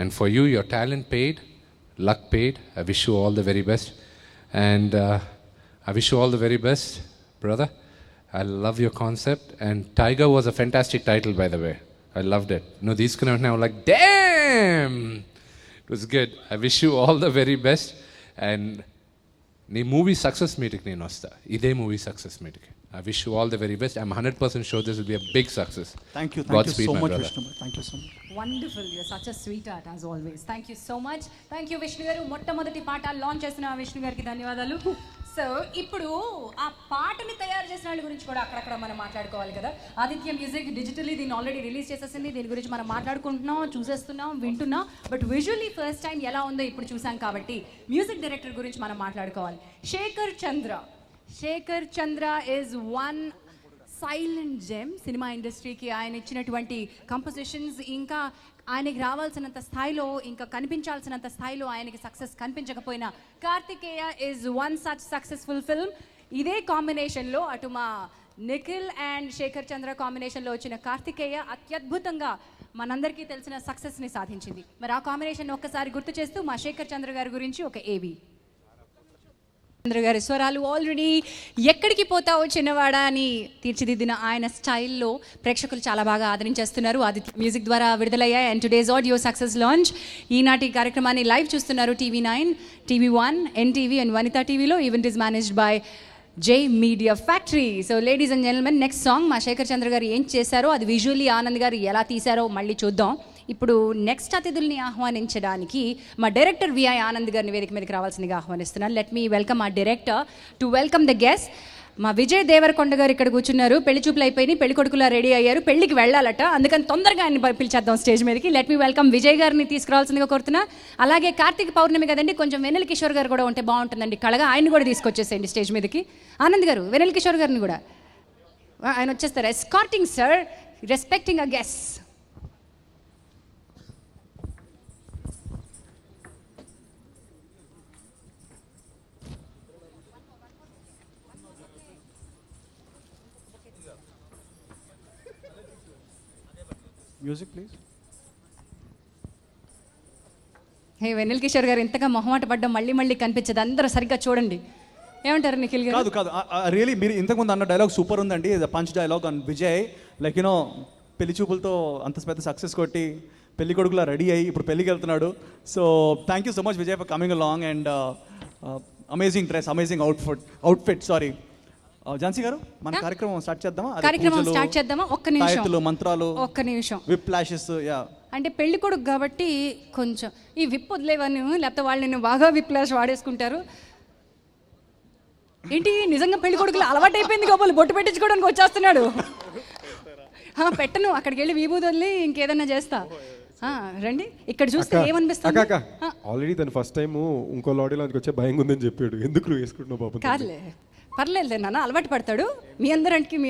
And for you, your talent paid, luck paid. I wish you all the very best. And I wish you all the very best, brother. I love your concept. And Tiger was a fantastic title, by the way. I loved it. No, these kind of now like, damn! It was good. I wish you all the very best. And nee movie success meeting nee nosta. Ide movie success meeting. I wish you all the very best. I'm 100% sure this will be a big success. Thank you Godspeed, so my much, brother. Vishnu. Thank you so much. Wonderful, you're such a sweet heart as always. Thank you so much. Thank you Vishnu garu. మొట్టమొదటి పాట launch చేసిన విష్ణు గారికి ధన్యవాదాలు. So ఇప్పుడు ఆ పాటని తయారు చేసిన వాళ్ళ గురించి కూడా అక్కడక్కడ మనం మాట్లాడుకోవాలి కదా. ఆదిత్య మ్యూజిక్ డిజిటలీ దీన్ని ఆల్రెడీ రిలీజ్ చేసేసింది. దీని గురించి మనం మాట్లాడుకుంటున్నాం, చూసేస్తున్నాం, వింటున్నాం. బట్ విజువల్లీ ఫస్ట్ టైం ఎలా ఉందో ఇప్పుడు చూసాం కాబట్టి మ్యూజిక్ డైరెక్టర్ గురించి మనం మాట్లాడుకోవాలి. Shekhar Chandra is one silent gem. Cinema ఇండస్ట్రీకి ఆయన ఇచ్చినటువంటి కంపోజిషన్స్, ఇంకా ఆయనకి రావాల్సినంత స్థాయిలో, ఇంకా కనిపించాల్సినంత స్థాయిలో ఆయనకి సక్సెస్ కనిపించకపోయినా Karthikeya is one such successful film. ఇదే కాంబినేషన్లో అటు మా నిఖిల్ అండ్ శేఖర్ చంద్ర కాంబినేషన్లో వచ్చిన కార్తికేయ అత్యద్భుతంగా మనందరికీ తెలిసిన సక్సెస్ని సాధించింది. మరి ఆ కాంబినేషన్ ఒక్కసారి గుర్తు చేస్తూ మా శేఖర్ చంద్ర గారి గురించి ఒక ఏవి. చంద్ర గారి స్వరాలు ఆల్రెడీ ఎక్కడికి పోతావో చిన్నవాడా అని తీర్చిదిద్దిన ఆయన స్టైల్లో ప్రేక్షకులు చాలా బాగా ఆదరించేస్తున్నారు. ఆదిత్య మ్యూజిక్ ద్వారా విడుదలయ్యాయి. And today's audio success launch. ఈనాటి కార్యక్రమాన్ని లైవ్ చూస్తున్నారు TV9, TV1, NTV and Vanitha టీవీలో. Event is managed by Jai media factory. So ladies and gentlemen, next song మా శేఖర్ చంద్ర గారు ఏం చేశారో, అది విజువల్లీ ఆనంద్ గారు ఎలా తీశారో మళ్ళీ చూద్దాం. ఇప్పుడు నెక్స్ట్ అతిథుల్ని ఆహ్వానించడానికి మా డైరెక్టర్ విఐ ఆనంద్ గారిని వేదిక మీదకి రావాల్సిందిగా ఆహ్వానిస్తున్నాను. లెట్ మీ వెల్కమ్ ఆ director to welcome the guest. మా విజయ్ దేవరకొండ గారు ఇక్కడ కూర్చున్నారు. పెళ్లి చూపులు అయిపోయి పెళ్లి కొడుకులా రెడీ అయ్యారు, పెళ్లికి వెళ్ళాలట. అందుకని తొందరగా ఆయన పిలిచేద్దాం స్టేజ్ మీదకి. లెట్ మీ వెల్కమ్ విజయ్ గారిని తీసుకురావాల్సిందిగా కోరుతున్నా. అలాగే కార్తీక పౌర్ణమి కదండి, కొంచెం వెన్నెల కిషోర్ గారు కూడా ఉంటే బాగుంటుందండి. కళగా ఆయన కూడా తీసుకొచ్చేసేయండి స్టేజ్ మీదకి. ఆనంద్ గారు వెన్నెల కిషోర్ గారిని కూడా ఆయన వచ్చేస్తారు. Escorting sir, respecting a guest. Music, please. హే వెన్నెల కిషోర్ గారు, ఇంతగా మొహమాట పడ్డం మళ్ళీ మళ్ళీ కనిపించదు. అందరూ సరిగ్గా చూడండి. ఏమంటారు నిఖిల్ గారు? కాదు రియలీ మీరు ఇంతకుముందు అన్న డైలాగ్ సూపర్ ఉందండి. Punch dialogue on Vijay. Like you know, పెళ్లి చూపులతో అంత పెద్ద సక్సెస్ కొట్టి పెళ్లి కొడుకులా రెడీ అయ్యి ఇప్పుడు పెళ్ళికి వెళ్తున్నాడు. So thank you so much Vijay for coming along and amazing dress, amazing outfit. Sorry Jhansi గారు, మన కార్యక్రమం స్టార్ట్ చేద్దామా? ఒక్క నిమిషం. తాయత్తులు, మంత్రాలు, ఒక్క నిమిషం. Whip flashes. యా, అంటే పెళ్లి కొడుకు కాబట్టి కొంచెం ఈ విప్ వదిలేవని, లేకపోతే వాళ్ళు నిన్ను బాగా విప్ ఫ్లాష్ వాడేసుకుంటారు. ఏంటి నిజంగా పెళ్లి కొడుకులు అలవాటు అయిపోయింది కాబోలు బొట్టు పెట్టించుకోవడానికి వచ్చేస్తున్నాడు. పెట్టను, అక్కడికి వెళ్ళి విభూతి వదిలి ఇంకేదన్నా చేస్తా. రండి, ఇక్కడ చూస్తే ఏమనిపిస్తుంది? ఆల్రెడీ తను ఫస్ట్ టైం ఇంకో లాడీలోకి వచ్చే భయం ఉందని చెప్పాడు. ఎందుకు నువ్వు వేసుకుంటున్నావు పాపం? కాదులే, పర్లేదు నాన్న, అలవాటు పడతాడు. మీ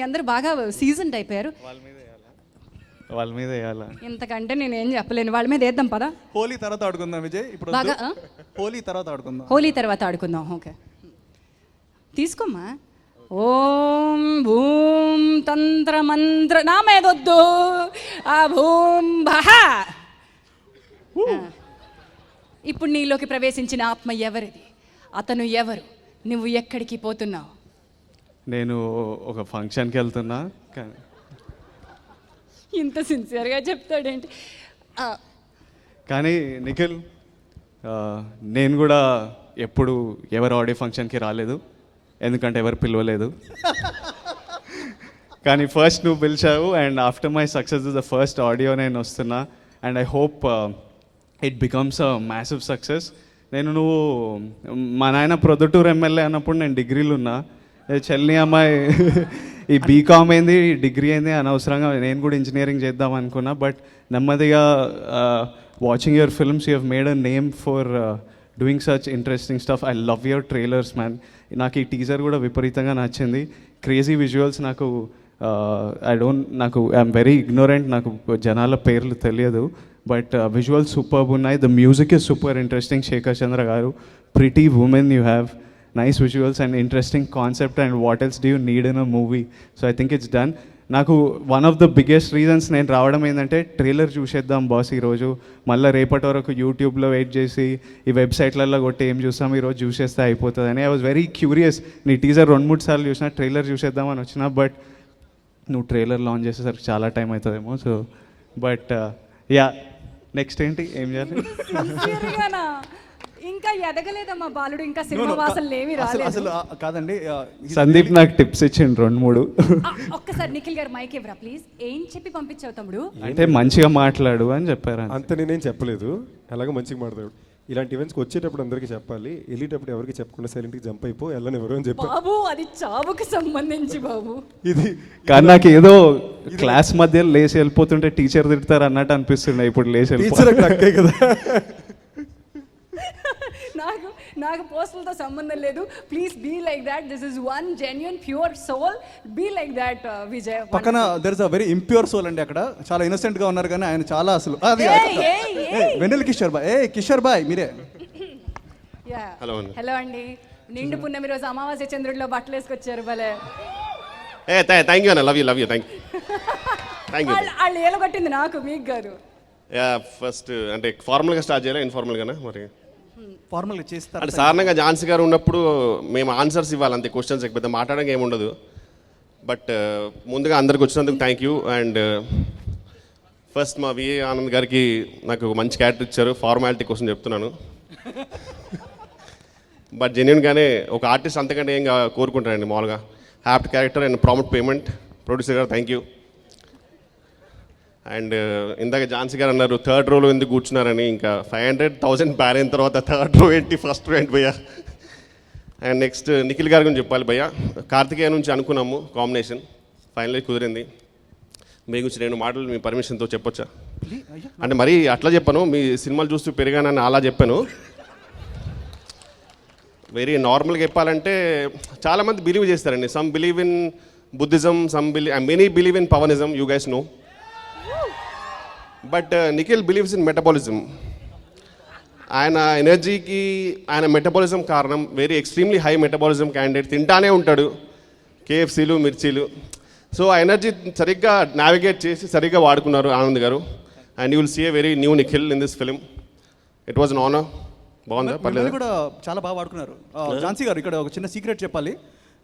అందరు బాగా సీజన్ అయిపోయారు. వాళ్ళ మీద వేయాలా? ఇంతకంటే నేను ఏం చెప్పలేను. వాళ్ళ మీద వేద్దాం పదా. హోలీ తర్వాత ఆడుకుందాం విజయ్. ఇప్పుడు బాగా హోలీ తర్వాత ఆడుకుందాం. ఓకే, తీసుకోమ్మా. ఓం భూం తంత్ర మంత్ర నా మీదొద్దు. ఆ భూం భహ. ఇప్పుడు నీలోకి ప్రవేశించిన ఆత్మ ఎవరిది? అతను ఎవరు? నువ్వు ఎక్కడికి పోతున్నావు? నేను ఒక ఫంక్షన్కి వెళ్తున్నా. ఇంత సిన్సియర్గా చెప్తాడేంటి? కానీ నిఖిల్, నేను కూడా ఎప్పుడు ఎవరు ఆడియో ఫంక్షన్కి రాలేదు, ఎందుకంటే ఎవరు పిలవలేదు. కానీ ఫస్ట్ నువ్వు పిలిచావు and after my success the first audio నేను వస్తున్నా. And I hope it becomes a massive success. నువ్వు మా నాయన ప్రొద్దుటూరు ఎమ్మెల్యే అన్నప్పుడు నేను డిగ్రీలు ఉన్నా. చెల్లి అమ్మాయి ఈ బీకామ్ ఏంది, డిగ్రీ ఏంది, అనవసరంగా నేను కూడా ఇంజనీరింగ్ చేద్దాం అనుకున్నా. బట్ నెమ్మదిగా watching your films you have made a name for doing such interesting stuff. I love your trailers man. నాకు ఈ టీజర్ కూడా విపరీతంగా నచ్చింది. Crazy visuals. నాకు ఐఎమ్ వెరీ ఇగ్నోరెంట్, నాకు జనాల పేర్లు తెలియదు, బట్ విజువల్స్ సూపర్బ్ ఉన్నాయి. The music is super interesting. Shekhar Chandra garu, pretty women you have, nice visuals and interesting concept, and what else do you need in a movie. So I think it's done. నాకు one of the biggest reasons నేను రావడం ఏంటంటే, trailer చూసేద్దాం boss ఈరోజు, మళ్ళీ రేపటి వరకు యూట్యూబ్లో వెయిట్ చేసి ఈ వెబ్సైట్లలో కొట్టి ఏం చూస్తాం, ఈరోజు చూసేస్తే అయిపోతుందని. I was very curious. నీ టీజర్ 2-3 సార్లు చూసినా, ట్రైలర్ చూసేద్దామని వచ్చినా, బట్ నువ్వు ట్రైలర్ లాంచ్ చేసేసరికి చాలా టైం అవుతుందేమో. సో బట్ యా, నెక్స్ట్ ఏంటి, ఏం చేయాలి? Sincerely-గానా? ఇంకా ఎదగలేదమ్మా బాలుడు, ఇంకా సినిమా వాసనలు ఏమి రాలేదు. అసలు కాదండి, సందీప్ నాకు టిప్స్ ఇచ్చిండు 2-3. ఒక్కసారి నిఖిల్ గారు మైక్ ఇవ్వరా ప్లీజ్. ఏం చెప్పి పంపించావు తమ్ముడు? అంటే మంచిగా మాట్లాడు అని చెప్పారు. అంత నేనేం చెప్పలేదు, అలాగే మంచిగా మాట్లాడు. ఇలాంటి ఈవెంట్స్కి వచ్చేటప్పుడు అందరికీ చెప్పాలి, వెళ్ళేటప్పుడు ఎవరికి చెప్పకుండా సైలెంట్గా జంప్ అయిపో వెళ్ళని ఎవరు అని చెప్పారు. బాబు అది చావుకు సంబంధించి బాబు. ఇది కానీ నాకు ఏదో క్లాస్ మధ్య లేచి వెళ్ళిపోతుంటే టీచర్ తిడతారు అన్నట్టు అనిపిస్తుండే ఇప్పుడు లేచి టీచర్ అక్కడ అక్కే కదా. నాకు పోస్టులతో సంబంధం లేదు. Please be like that. This is one genuine pure soul. Be like that Vijay. పక్కన there is a very impure soul అండి. అక్కడ చాలా ఇన్నోసెంట్ గా ఉన్నారు, కానీ ఆయన చాలా అసలు వెన్నెల కిషోర్ బాయ్. కిషోర్ బాయ్ మీరే. హలో అండి. నిండు పున్నమి రోజు అమావాస్య చంద్రుడిలో బట్టలు వేసుకొచ్చారు భలే. థ్యాంక్ యూ అన్న, లవ్ యూ థ్యాంక్ యూ. వాళ్ళు ఏలగొట్టింది నాకు, మీకు కాదు. ఫస్ట్ అంటే ఫార్మల్గా స్టార్ట్ చేయాలి, ఇన్ఫార్మల్గానా? మరి ఫార్మల్గా చేస్తారు అంటే సాధారణంగా ఝాన్సీ గారు ఉన్నప్పుడు మేము ఆన్సర్స్ ఇవ్వాలి అంతే, క్వశ్చన్స్ పెద్ద మాట్లాడడానికి ఏమి ఉండదు. బట్ ముందుగా అందరికి వచ్చినందుకు థ్యాంక్ యూ. అండ్ ఫస్ట్ మా విఏ ఆనంద్ గారికి నాకు ఒక మంచి క్యారెక్టర్ ఇచ్చారు. ఫార్మాలిటీ కోసం చెప్తున్నాను, బట్ జెన్యున్గానే ఒక ఆర్టిస్ట్ అంతకంటే ఏం కోరుకుంటానండి మామూలుగా. Happy character and prompt payment. Producer garu thank you. And ఇందాక ఝాన్సీ గారు అన్నారు 3rd రోలో ఎందుకు కూర్చున్నారని. ఇంకా 500,000 బ్యాన్ అయిన తర్వాత 3rd రో ఏంటి, 1st రో ఏంటి భయ్యా. అండ్ నెక్స్ట్ నిఖిల్ గారి గురించి చెప్పాలి భయ్యా. కార్తికేయ నుంచి అనుకున్నాము కాంబినేషన్, ఫైనల్లీ కుదిరింది. మీ గురించి 2 మాటలు మీ పర్మిషన్తో చెప్పొచ్చా? అంటే మరీ అట్లా చెప్పాను, మీ సినిమాలు చూస్తూ పెరిగానని అలా చెప్పాను. వెరీ నార్మల్గా చెప్పాలంటే చాలామంది బిలీవ్ చేస్తారండి. Some believe in Buddhism, many believe in Pawanism, you guys know. But Nikhil believes in metabolism. ఆయన ఎనర్జీకి ఆయన మెటబాలిజం కారణం. Very extremely high metabolism candidate. తింటానే ఉంటాడు కేఎఫ్సీలు, మిర్చీలు. సో ఆ ఎనర్జీ సరిగ్గా నావిగేట్ చేసి సరిగ్గా వాడుకున్నారు Anand garu. And you will see a very new Nikhil in this film. It was an honour. బాగుందా? పర్లేదు కూడా చాలా బాగా వాడుకున్నారు. ఝాన్సీ గారు, ఇక్కడ ఒక చిన్న సీక్రెట్ చెప్పాలి.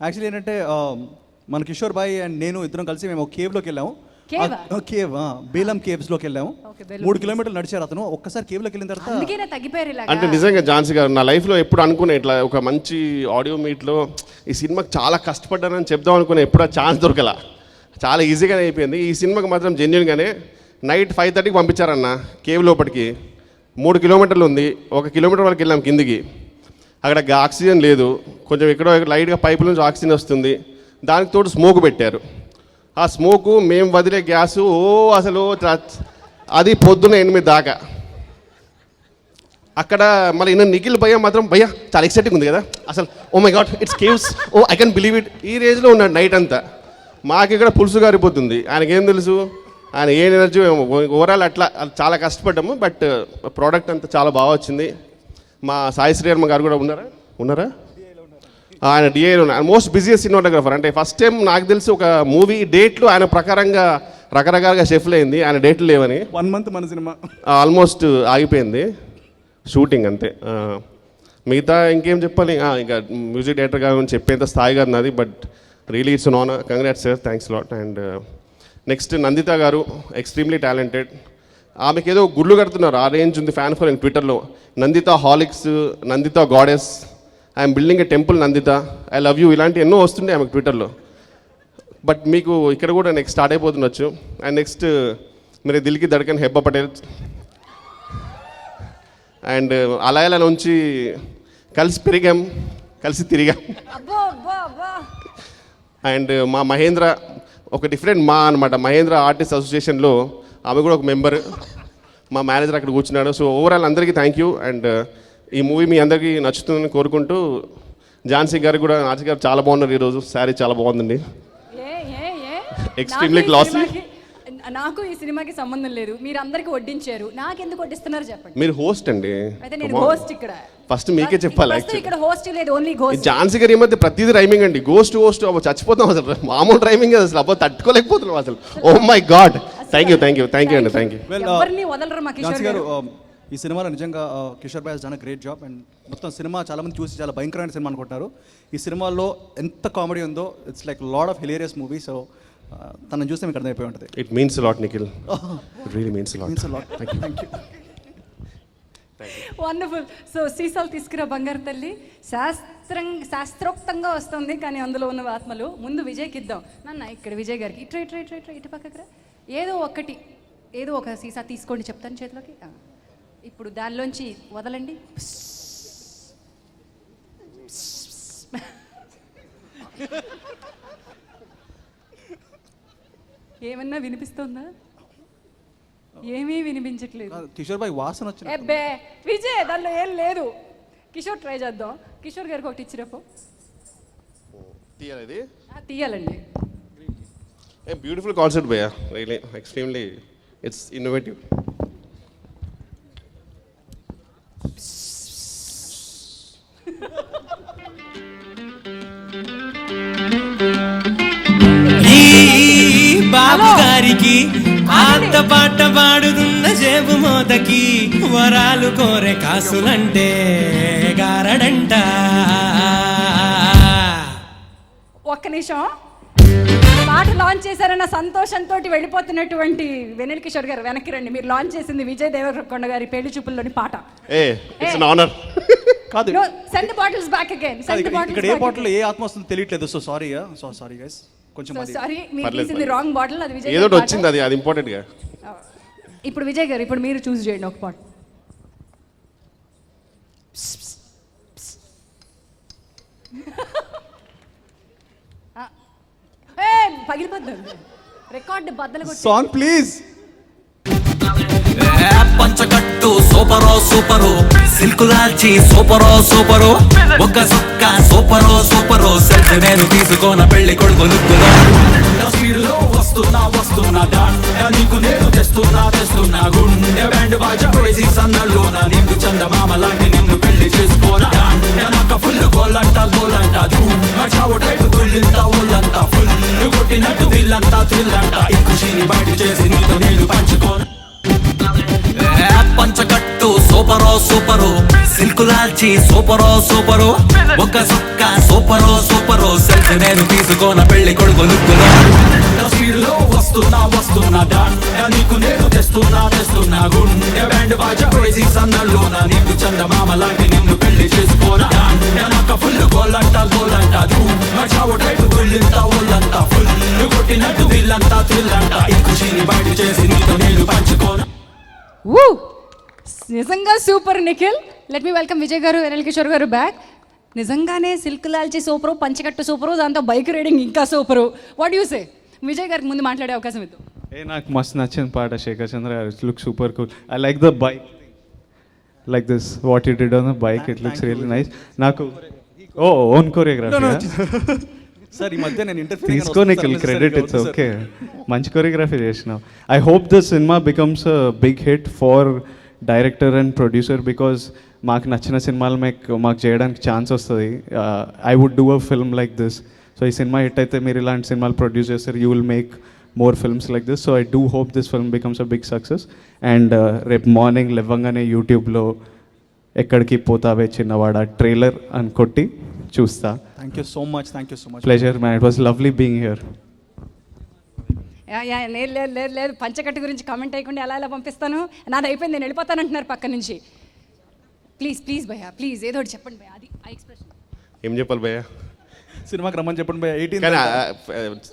యాక్చువల్లీ ఏంటంటే మన కిషోర్ బాయ్ అండ్ నేను ఇద్దరం కలిసి మేము ఒక కేవ్లోకి వెళ్ళాము. కేవ్, బేలం కేవ్స్లోకి వెళ్ళాము. 3 కిలోమీటర్లు నడిచారు అతను. ఒక్కసారి కేవ్లోకి వెళ్ళిన తర్వాత అంటే నిజంగా ఝాన్సీ గారు నా లైఫ్లో ఎప్పుడు అనుకునే ఇట్లా ఒక మంచి ఆడియో మీట్లో ఈ సినిమాకి చాలా కష్టపడ్డానని చెప్దాం అనుకునే, ఎప్పుడు ఆ ఛాన్స్ దొరకలా. చాలా ఈజీగానే అయిపోయింది. ఈ సినిమాకి మాత్రం జెన్యున్గానే నైట్ 5:30కి పంపించారన్న కేవ్ లోపలికి. 3 కిలోమీటర్లు ఉంది. 1 కిలోమీటర్ వరకు వెళ్ళాం కిందికి. అక్కడ ఆక్సిజన్ లేదు, కొంచెం ఎక్కడో లైట్గా పైపుల నుంచి ఆక్సిజన్ వస్తుంది. దానికి తోడు స్మోక్ పెట్టారు. ఆ స్మోకు మేము వదిలే గ్యాసు అసలు అది పొద్దున్న 8 దాకా. అక్కడ మళ్ళీ నిఖిల్ భయ్య మాత్రం భయ్య చాలా ఎక్సైటింగ్ ఉంది కదా అసలు. Oh my God it's caves, oh I can believe it. ఈ రేంజ్లో ఉన్నాడు నైట్ అంతా. మాకు ఇక్కడ పులుసు గారిపోతుంది. ఆయనకేం తెలుసు, ఆయన ఏ ఎనర్జీ. ఓవరాల్ అట్లా చాలా కష్టపడ్డాము. బట్ ప్రోడక్ట్ అంతా చాలా బాగా వచ్చింది. మా సాయి శ్రీవర్మ గారు కూడా ఉన్నారా? ఆయన డిఐలో ఉన్నారు. Most busiest cinematographer. అంటే ఫస్ట్ టైం నాకు తెలిసి ఒక మూవీ డేట్లు ఆయన ప్రకారంగా రకరకాలుగా షెఫ్లు అయింది. ఆయన డేట్లు లేవని 1 మంత్ మన సినిమా ఆల్మోస్ట్ ఆగిపోయింది షూటింగ్ అంతే. మిగతా ఇంకేం చెప్పాలి, ఇంకా మ్యూజిక్ డైరెక్టర్ గారు చెప్పేంత స్థాయి గారు నాది. But really it's non congrats sir, thanks lot. And next Nanditha garu, extremely talented. ఆమెకి ఏదో గుళ్ళు కడుతున్నారు, ఆ రేంజ్ ఉంది ఫ్యాన్ ఫాలోయింగ్ ట్విట్టర్లో. Nandita holics, Nandita goddess, I'm building a temple Nandita, I love you, ఇలాంటి ఎన్నో వస్తుండే ఆమెకు ట్విట్టర్లో. బట్ మీకు ఇక్కడ కూడా నెక్స్ట్ స్టార్ట్ అయిపోతుండొచ్చు. అండ్ నెక్స్ట్ మీరు దిల్కి ధడ్కన్ హెబ్బా పటేల్. అండ్ అలా నుంచి కలిసి తిరిగాం. అండ్ మా మహేంద్ర ఒక డిఫరెంట్ అనమాట. మహేంద్ర ఆర్టిస్ట్ అసోసియేషన్లో ఆమె కూడా ఒక మెంబర్. మా మేనేజర్ అక్కడ కూర్చున్నాడు. సో ఓవరాల్ అందరికీ థ్యాంక్ యూ. అండ్ ఈ మూవీ మీ అందరికీ నచ్చుతుందని కోరుకుంటూ ఝాన్సీ గారు కూడా, ఝాన్సీ గారు చాలా బాగున్నారు ఈరోజు, శారీ చాలా బాగుందండి. Extremely glossy. నాకు ఈ సినిమాకి సంబంధం లేదు, మీరు అందరికి వడ్డించారు, నాకెందుకు వడ్డిస్తున్నారు చెప్పండి. మీరు హోస్ట్ అండి. అయితే నేను హోస్ట్ ఇక్కడ. ఫస్ట్ మీకే చెప్పాలి. ఇక్కడ హోస్ట్ లేదు, ఓన్లీ గోస్ట్. ఝాన్సీ గారు ఈ మధ్య ప్రతిదీ రైమింగ్ అండి. గోస్ట్ హోస్ట్ అబ్బా చచ్చిపోతాం అసలు. మామూలు రైమింగ్ అసలు అబ్బా తట్టుకోలేకపోతున్నాం అసలు. Oh my god. Thank you అండి. Thank you. ఎవరిని వదలరు మా కిషోర్ గారు. ఈ సినిమాలో నిజంగా Kishore bhai done great job. And మొత్తం సినిమా చాలామంది చూసి చాలా భయంకరమైన సినిమా అనుకుంటున్నారు. ఈ సినిమాలో ఎంత కామెడీ ఉందో, it's like lot of hilarious movie. So తనను చూస్తే మీకు అర్థమైపోయి ఉంటుంది. It means lot Nikhil. It really means lot. Thank you. Wonderful. So సీసాలు తీసుకురా బంగారు తల్లి. శాస్త్రోక్తంగా వస్తుంది కానీ అందులో ఉన్న ఆత్మలు. ముందు విజయ్కి ఇద్దాం. నాన్న ఇక్కడ విజయ్ గారికి ఇటు పక్కకు ఏదో ఒక సీసా తీసుకోండి చెప్తాను చేతిలోకి. ఇప్పుడు దానిలోంచి వదలండి. ఏమన్నా వినిపిస్తుందా? ఏమీ వినిపించట్లేదు. కిషోర్ భాయ్ వాసన వచ్చింది. అబ్బే విజయ్, దానిలో ఏం లేదు. కిషోర్ ట్రై చేద్దాం. కిషోర్ గారికి ఒకటి ఇచ్చిరపో. తీయాలండి. బ్యూటిఫుల్ కాన్సెప్ట్ భయ్యా, రియలీ ఎక్స్ట్రీమ్లీ ఇట్స్ ఇన్నోవేటివ్. బాబు గారికి ఆత పాట పాడుతున్న జేబు మోతకి వరాలు కోరే కాసులంటే గారడంట. ఒక్క నిమిషం. పాట లాంచ్ చేశారన్న సంతోషంతో వెళ్ళిపోతున్నటువంటి వెన్నెల కిషోర్ గారు వెనక్కి రండి. మీరు లాంచ్ చేసింది విజయ్ దేవరకొండ గారి పెళ్లి చూపుల్లోని పాట. It's honour. కాదు, సెండ్ బాటిల్స్ బ్యాక్ అగైన్. ఇక్కడ ఏ బాటిల్ ఏ ఆత్మ వస్తుందో తెలియట్లేదు. So sorry guys. కొంచెం సారీ, మీరు తీసింది రాంగ్ బాటిల్. అది విజయ్ ఏదో వచ్చింది, అది ఇంపార్టెంట్ గా. ఇప్పుడు విజయ్ గారు, ఇప్పుడు మీరు చూస్ చేయండి ఒక పాట. పగిలిపోద్ది రికార్డు బద్దలు కొట్టి. Song please. పంచకట్టు సూపరో సిల్క్ లాల్చి సూపరో ఒక సొక్క సూపరో సెల్ఫ్ నేను తీసుకోన పెళ్లి కొడుకు లుక్కులో స్పీడ్లో వస్తున్నా డాండా నీకు నేను తెస్తున్నా గుండె బ్యాండ్ బాజా క్రేజీ సన్నల్లోన నిన్ను చందమామ లాంటి నిన్ను పెళ్లి చేసుకోనా డాండా నాకు ఫుల్ గోలంట చావు టైపు తుల్లింతా ఊళ్ళంతా ఫుల్ కొట్టినట్టు వీళ్ళంతా థ్రిల్లంట ఈ ఖుషిని బయట చేసి నీతో నేను పంచుకోను. పంచకట్టు సూపరో సిల్క్ లాల్చి సూపరో ఒక సొక్క సూపరో సెల్ఫ్ నేను తీసుకోన పెళ్లి కొడుకు లుక్కులో స్పీడ్లో వస్తున్నా డాండా నీకు నేను తెస్తున్నా గుండె బ్యాండ్ బాజా క్రేజీ సన్నల్లోన నిన్ను చందమామ లాంటి నిన్ను పెళ్లి చేసుకోనా డాండా నాకు ఫుల్ గోలంట చావు టైపు తుల్లింతా ఊళ్ళంతా ఫుల్ కొట్టినట్టు వీళ్ళంతా థ్రిల్లంట ఈ ఖుషిని బయట చేసి నీతో నేను పంచుకోను. నిజంగా super Nikhil. Let me welcome Vijay గారు, వెన్నెల కిషోర్ గారు బ్యాక్. నిజంగానే సిల్క్ లాల్చి సూపరు, పంచకట్టు సూపరు, దాంతో బైక్ రైడింగ్ ఇంకా super. What you say? Vijay గారికి ముందు మాట్లాడే అవకాశం ఇద్దాం. నాకు మస్తు నచ్చిన పాట Shekar Chandra garu. It look super cool. I like the bike, like this what you did on the bike. It looks really nice. నాకు ఓన్ కొరియోగ్రఫీ సార్. ఈ మధ్య నేను తీసుకో నిఖిల్ క్రెడిట్. It's okay. మంచి కొరియోగ్రఫీ చేసినావు. I hope the cinema becomes a big hit for director and producer, because మాకు నచ్చిన సినిమాలు మాకు చేయడానికి ఛాన్స్ వస్తుంది. I would do a film like this. So ఈ సినిమా హిట్ అయితే మీరు ఇలాంటి సినిమాలు ప్రొడ్యూస్ చేస్తారు. You will make more films like this. So I do hope this film becomes a big success. And రేపు మార్నింగ్ లేవగానే యూట్యూబ్లో ఎక్కడికి పోతావే చిన్నవాడ ట్రైలర్ అని కొట్టి చూస్తా. Thank you so much. Pleasure man. It was lovely being here. లేదు పంచకట్టు గురించి comment అయ్యకుండా ఎలా పంపిస్తాను, నాది అయిపోయింది, నేను వెళ్ళిపోతాను అంటున్నారు పక్క నుంచి. ప్లీజ్ భయ్యా, ప్లీజ్ ఏదో ఒకటి చెప్పండి భయ్యా. అది ఆ ఎక్స్ప్రెషన్ ఏం చెప్పాలి భయ్యా? సినిమాకి రమ్మని చెప్పండి భయ్యా. 18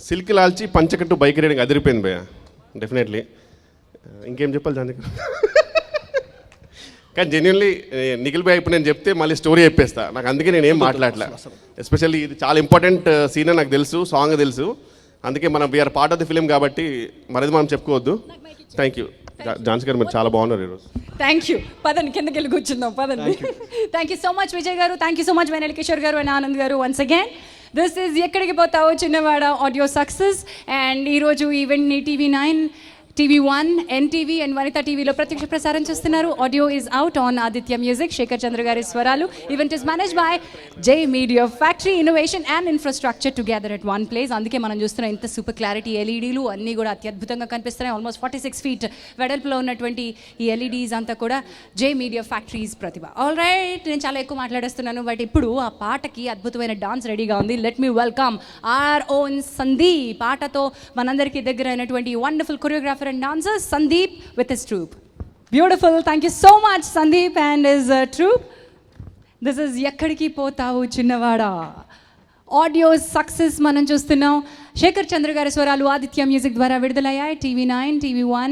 సిల్క్ లాల్చి పంచకట్టు బైక్ రైడింగ్ అదిరిపోయింది భయ్యా, డెఫినెట్లీ. ఇంకేం చెప్పాలి దానికి? కానీ జెన్యున్లీ నిఖిల్ భాయ్ ఇప్పుడు నేను చెప్తే మళ్ళీ స్టోరీ చెప్పేస్తా. నాకు అందుకే నేను ఏం మాట్లాడలే. ఎస్పెషల్లీ ఇది చాలా ఇంపార్టెంట్ సీన్ నాకు తెలుసు, సాంగ్ తెలుసు. అందుకే మనం we are part of the film కాబట్టి మరిది మనం చెప్పుకోవద్దు. Thank you. ఝాన్సీ గారు మీరు చాలా బాగున్నారు ఈరోజు. Thank you. పదండి కిందకి వెళ్ళి కూర్చుందాం, పదండి. Thank you so much Vijay garu, thank you so much Vennela Kishore garu and Anand గారు. వన్స్ అగైన్ దిస్ ఈజ్ ఎక్కడికి పోతావో చిన్నవాడ ఆడియో సక్సెస్. అండ్ ఈరోజు ఈవెంట్ని TV9, TV1, NTV అండ్ వనిత టీవీలో ప్రత్యక్ష ప్రసారం చేస్తున్నారు. Audio is out on Aditya Music, Shekhar Chandra గారి స్వరాలు. Event is manage by J Media Factory, innovation and infrastructure together at one place. అందుకే మనం చూస్తున్న ఇంత సూపర్ క్లారిటీ ఎల్ఈడీలు అన్నీ కూడా అత్యద్భుతంగా కనిపిస్తున్నాయి. ఆల్మోస్ట్ 46 feet వెడల్పులో ఉన్నటువంటి ఈ ఎల్ఈడీస్ అంతా కూడా జే మీడియా ఫ్యాక్టరీస్ ప్రతిభ. ఆల్ రైట్, నేను చాలా ఎక్కువ మాట్లాడేస్తున్నాను, బట్ ఇప్పుడు ఆ పాటకి అద్భుతమైన డాన్స్ రెడీగా ఉంది. Let me welcome our own Sandeep. పాటతో మనందరికీ దగ్గర అయినటువంటి wonderful choreographer and dancer Sandeep with his troupe. Beautiful. Thank you so much Sandeep and his troupe. This is ఎక్కడికి పోతావు చిన్నవాడా ఆడియో సక్సెస్ మనం చూస్తున్నాం. శేఖర్ చంద్ర గారి స్వరాలు ఆదిత్య మ్యూజిక్ ద్వారా విడుదలయ్యాయి. TV9, TV1,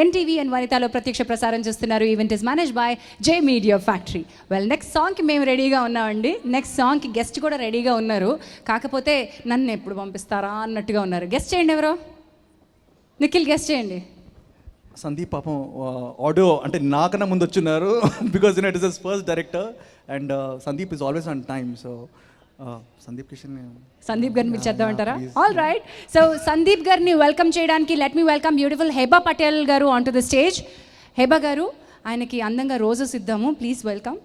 NTV అండ్ వనితాలో ప్రత్యక్ష ప్రసారం చేస్తున్నారు. Event is manage by J Media factory. Well, next సాంగ్కి మేము రెడీగా ఉన్నామండి. నెక్స్ట్ సాంగ్కి గెస్ట్ కూడా రెడీగా ఉన్నారు. కాకపోతే నన్ను ఎప్పుడు పంపిస్తారా అన్నట్టుగా ఉన్నారు. గెస్ట్ చేయండి ఎవరో. నిఖిల్ గెస్ట్ చేయండి. సందీప్ పాపం ఆడియో అంటే నాకన్నా ముందు వచ్చున్నారు because it is first director and Sandeep is always on time. So Sandeep Kishan, Sandeep గారిని మీరు చేద్దామంటారా? ఆల్ రైట్, సో సందీప్ గారిని వెల్కమ్ చేయడానికి let me welcome beautiful Hebah Patel garu on to the stage. Hebah garu, ఆయనకి అందంగా రోజెస్ ఇద్దాము. Please welcome.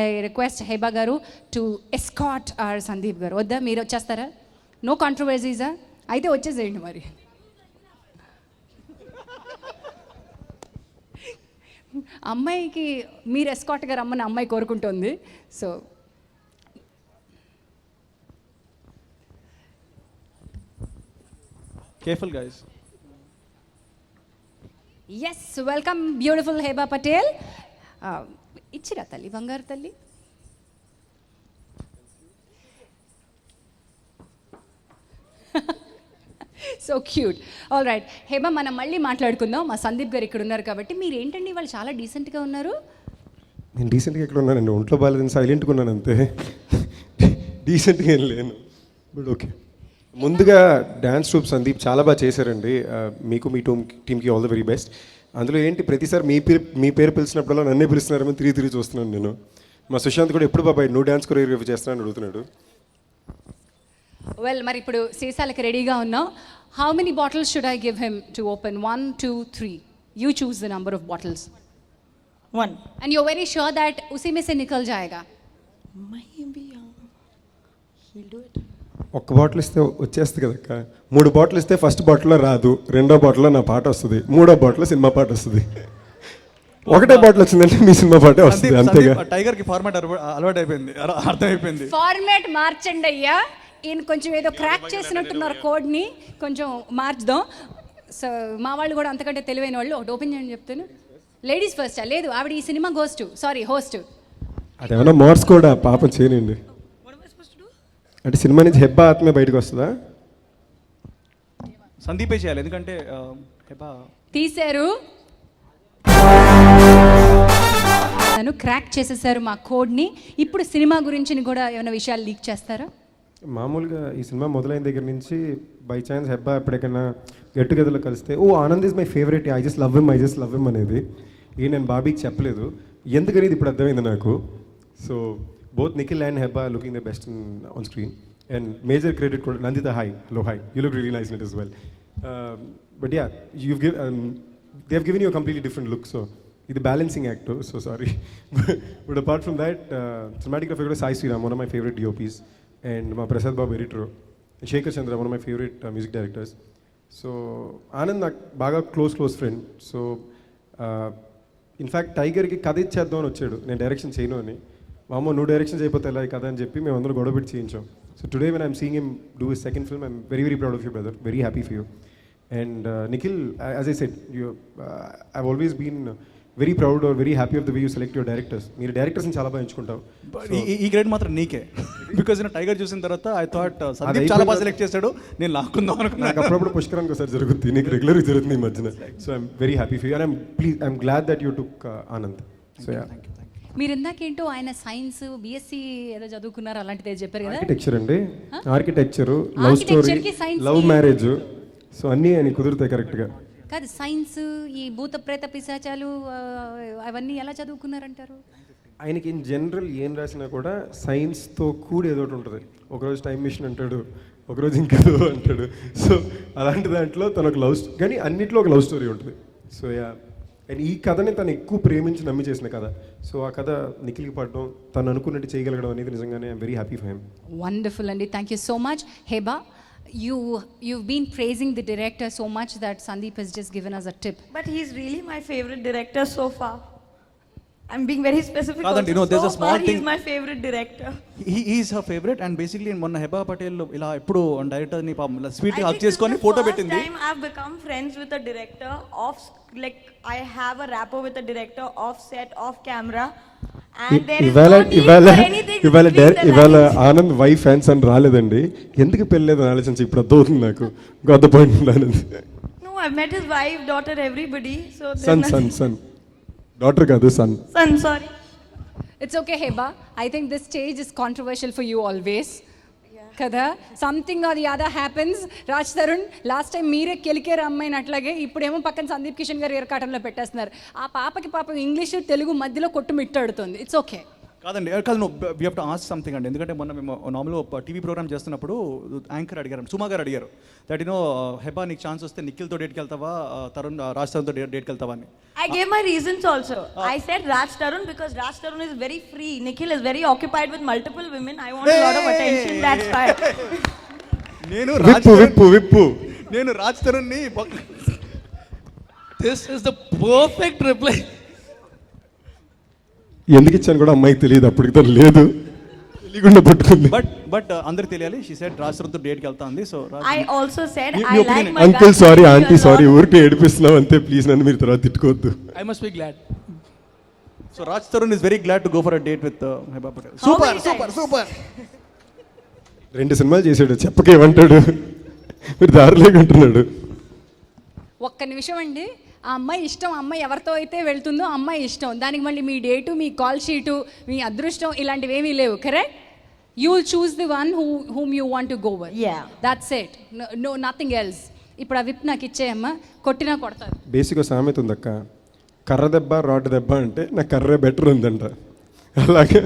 I request Hebah garu to escort are Sandeep గారు. వద్దా, మీరు వచ్చేస్తారా? నో కాంట్రవర్సీసా? అయితే వచ్చేసేయండి మరి. అమ్మాయికి మీరు ఎస్కాట్గా రమ్మని అమ్మాయి కోరుకుంటుంది. So careful guys. Yes, welcome beautiful Heba Patel. ఇచ్చిరా తల్లి, బంగారు తల్లి. So cute. All right Hema, మనం మళ్ళీ మాట్లాడుకుందాం. మా సందీప్ గారు ఇక్కడ ఉన్నారు కాబట్టి. మీరు ఏంటండి వాళ్ళు చాలా డీసెంట్గా ఉన్నారు. నేను డీసెంట్గా ఎక్కడ ఉన్నానండి, ఒంట్లో బాగాలేదని సైలెంట్గా ఉన్నాను అంతే, డీసెంట్గా ఏం లేను. బట్ ఓకే, ముందుగా డ్యాన్స్ ట్రూప్ సందీప్ చాలా బాగా చేశారండి. మీకు మీ టీమ్కి ఆల్ ద వెరీ బెస్ట్. అందులో ఏంటి, ప్రతిసారి మీ పేరు పిలిచినప్పుడల్లా నన్నే పిలుస్తున్నారని తిరిగి చూస్తున్నాను నేను. మా సుశాంత్ కూడా ఎప్పుడు బాబాయ్ నువ్వు డ్యాన్స్ కొరియోగ్రఫీ చేస్తున్నాను అడుగుతున్నాడు. వెల్, మరి ఇప్పుడు సీసాలకి రెడీగా ఉన్నాం. How many bottles should I give him to open? 1, 2, 3. You choose the number of bottles. 1. And you're very sure that उसी में से निकल जाएगा? Maybe he'll do it. ఒక్క బాటిల్ ఇస్తే వచ్చేస్తుంది కదక్క. 3 బాటిల్ ఇస్తే ఫస్ట్ బాటిల్లో రాదు, రెండో బాటిల్లో నా పాట వస్తుంది, మూడో బాటిల్లో సినిమా పాట వస్తుంది. ఒకటే బాటిల్ వచ్చిందంటే మీ సినిమా పాటే వస్తుంది, అంతేగా. టైగర్ కి ఫార్మాట్ అలవాటు అయిపోయింది, అర్థమైపోయింది. ఫార్మాట్ మార్చండి అయ్యా. ఈయన కొంచెం ఏదో క్రాక్ చేసినట్టున్నారు కోడ్ని, కొంచెం మార్చుదాం. సో మా వాళ్ళు కూడా అంతకంటే తెలివైన వాళ్ళు. ఒకటి ఓపెన్ చేయండి చెప్తాను. Ladies first. లేదు, ఆవిడ ఈ సినిమా హోస్ట్. అదేమన్నా మార్క్స్ కూడా పాపం చేయనండి. అంటే సినిమా నుంచి హెబ్బా ఆత్మే బయటకు వస్తుందా? సందీపే చేయాలి, ఎందుకంటే హెబ్బా తీశారు, తను క్రాక్ చేసేసారు మా కోడ్ని. ఇప్పుడు సినిమా గురించి కూడా ఏమైనా విషయాలు లీక్ చేస్తారా? మామూలుగా ఈ సినిమా మొదలైన దగ్గర నుంచి బై ఛాన్స్ హెబ్బా ఎప్పటికైనా గెట్ టుగెదర్లో కలిస్తే oh Anand is my favourite, I just love him అనేది నేను బాబీకి చెప్పలేదు. ఎందుకనేది ఇప్పుడు అర్థమైంది నాకు. So both Nikhil and Hebah looking the best on screen and major credit కూడా Nandita. Hi you look really nice in it as well. But yeah, they have given you a completely different look. So ఇది balancing act, so sorry. But apart from that cinematography కూడా Sai Sriram, one of my favourite DOPs, and మా Prasad Babu editor, Shekhar Chandra, one of my favourite music directors. So Anand నాకు బాగా close friend. So in fact టైగర్కి కథ ఇచ్చేద్దామని వచ్చాడు, నేను డైరెక్షన్ చేయను అని. మా అమ్మ నువ్వు డైరెక్షన్ చేయకపోతే ఎలా కథ అని చెప్పి మేము అందరూ గొడవ పెట్టి చేయించాం. So today when I'm seeing him do his second film, I'm very proud of you brother, very happy for you. And Nikhil, as I said, I've always been very proud or very happy of the way you select your directors. మీరు డైరెక్టర్స్ని చాలా బాగా ఎంచుకుంటావు. ఈ grade మాత్రం నీకే, because నేను tiger చూసిన తర్వాత ఐ థాట్ సందీప్ చాలా బాగా సెలెక్ట్ చేశాడు, నేను లాక్కుందాం అనుకున్నాను. నాకు అప్పుడప్పుడు పుష్కరానికి ఒకసారి జరుగుతుంది, నీకు రెగ్యులర్గా జరుగుతుంది ఈ మధ్యన. So I'm very happy for you and I'm glad that you took Anand. So yeah, మీరు ఇందాకేంటో ఆయన సైన్స్ BSc ఏదో చదువుకున్నారు, అలాంటిది చెప్పారు కదా. ఆర్కిటెక్చర్ అండి, architecture, love story, love marriage, so అన్నీ అని కుదురుతాయి కరెక్ట్గా. కాదు సైన్స్, ఈ భూత ప్రేత పిశాచాలు అవన్నీ ఎలా చదువుకున్నారంటారు? ఆయనకి ఇన్ జనరల్ ఏం రాసినా కూడా సైన్స్తో కూడి ఏదో ఒకటి ఉంటుంది. ఒకరోజు టైం మిషన్ అంటాడు, ఒకరోజు ఇంకేదో అంటాడు. సో అలాంటి దాంట్లో తను ఒక కానీ అన్నిట్లో ఒక లవ్ స్టోరీ ఉంటుంది. సో అండ్ ఈ కథని తను ఎక్కువ ప్రేమించి నమ్మి చేసిన కథ. సో ఆ కథ నిఖిల్కి పడడం, తను అనుకున్నట్టు చేయగలగడం అనేది నిజంగానే I'm very happy for him. Wonderful అండి, thank you so much. Hebah, you've been praising the director so much that Sandeep has just given us a tip. But he's really my favorite director so far. I'm being very specific. Kadanti, also. there's a So small far, thing. He's my favorite director. He's her favorite and basically మొన్న హెబా పటేల్ ఇలా ఎప్పుడు డైరెక్టర్ని sweet I Haq think చేసుకొని this is the photo first పెట్టింది. time I've become friends with a director of, like, I have a rapport with a director off set, off camera. And there is no need for anything between the ఇవాళ lines. Anand wife fans అని రాలేదండి. ఎందుకు పెళ్ళలేదు అని ఆలోచించి ఇప్పుడు అర్థమవుతుంది నాకు. గొద్ద point Anand. No, I've met his wife, daughter, everybody. So there's son nothing- son daughter కాదు son. Son, sorry. It's okay, Heba. I think this stage is controversial for you always. కదా, something or the other happens. Raj Tarun, last time మీరే కెలికేరు అమ్మాయిని, అట్లాగే ఇప్పుడేమో పక్కన సందీప్ కిషన్ గారు ఏరకాటంలో పెట్టేస్తున్నారు. ఆ పాపకి పాపం ఇంగ్లీష్ తెలుగు మధ్యలో కొట్టుమిట్టాడుతుంది. It's okay. కాదండి, కాదు, we have to ask something అండి. ఎందుకంటే మొన్న మేము నార్మల్గా టీవీ ప్రోగ్రామ్ చేస్తున్నప్పుడు యాంకర్ అడిగారు, సుమా గారు అడిగారు దట్ హెబా నీకు ఛాన్స్ వస్తే నిఖిల్తో డేట్కి వెళ్తావా, తరుణ్ రాజ్ తరుణ్తో డేట్కి వెళ్తావా అని. I gave my reasons also. I said Raj Tarun because Raj Tarun is very free. Nikhil is very occupied with multiple women. I want a lot of attention. That's why. నేను నేను Raj తరుణ్ని This is the perfect reply. ఎందుకు ఇచ్చాను కూడా అమ్మాయికి తెలియదు, అప్పటికి తను లేదు, తెలియకుండా పట్టుకుంది. బట్ అందరికి తెలియాలి, షీ సెడ్ రాజ్ తరుణ్తో డేట్కి వెళ్తా ఉంది. So I also said You- I you like opinion. my uncle guys sorry, to be aunty alone. Sorry, ఊరికే ఏడిపిస్తున్నాం అంతే, ప్లీజ్ నన్ను మీరు తర్వాత తిట్టుకోవద్దు. I must be glad. So Raj Tarun is very glad to go for a date with Heba Patel. How super many super times? Super. 2 సినిమాలు చేశాడు, చెప్పకేమంటాడు, మీరు దారిలేకుంటున్నాడు. ఒక్క నిమిషం అండి, ఆ అమ్మాయి ఇష్టం, అమ్మాయి ఎవరితో అయితే వెళ్తుందో ఆ అమ్మాయి ఇష్టం, దానికి మళ్ళీ మీ డేటు, మీ కాల్ షీటు, మీ అదృష్టం ఇలాంటివి ఏమీ లేవు. Correct? You will choose the one whom you want to go with. Yeah. That's it, no nothing else. ఇప్పుడు ఆ విప్ నాకు ఇచ్చేయమ్మా, కొట్టినా కొడతారు. బేసిక్గా సామెత ఉందక్క, కర్ర దెబ్బ రాడ్ దెబ్బ అంటే నాకు కర్రే బెటర్ ఉందంట. అలాగే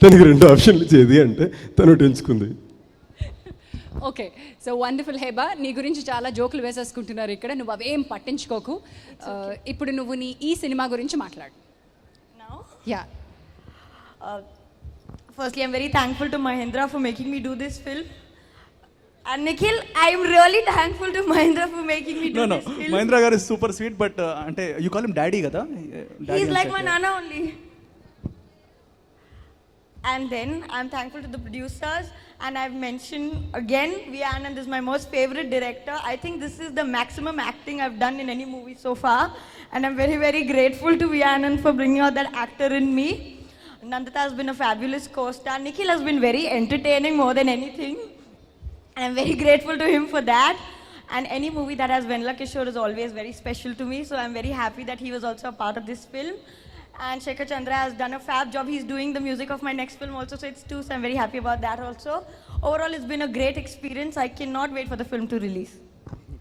తనకి 2 ఆప్షన్లు ఇచ్చేది అంటే తను ఎంచుకుంది. ఓకే, సో వండర్ఫుల్ హేబా, నీ గురించి చాలా జోకులు వేసేసుకుంటున్నారు ఇక్కడ, నువ్వు అవేం పట్టించుకోకు. ఇప్పుడు నువ్వు నీ ఈ సినిమా గురించి మాట్లాడు. Now, yeah, firstly, I'm very thankful to Mahindra for making me do this film. And Nikhil, I'm really thankful to Mahindra for making me do No, this film. Mahendra garu is super sweet, but అంటే you call him daddy కదా. He's like my nana only. And then I'm thankful to the producers, and I've mentioned again, V. Anand is my most favorite director. I think this is the maximum acting I've done in any movie so far, and I'm very, very grateful to V. Anand for bringing out that actor in me. Nandita has been a fabulous co-star. Nikhil has been very entertaining more than anything, and I'm very grateful to him for that. And any movie that has Venla Kishore is always very special to me, so I'm very happy that he was also a part of this film. And Shekhar Chandra has done a fab job. He's doing the music of my next film also, so it's 2, so I'm very happy about that also. Overall, it's been a great experience. I cannot wait for the film to release.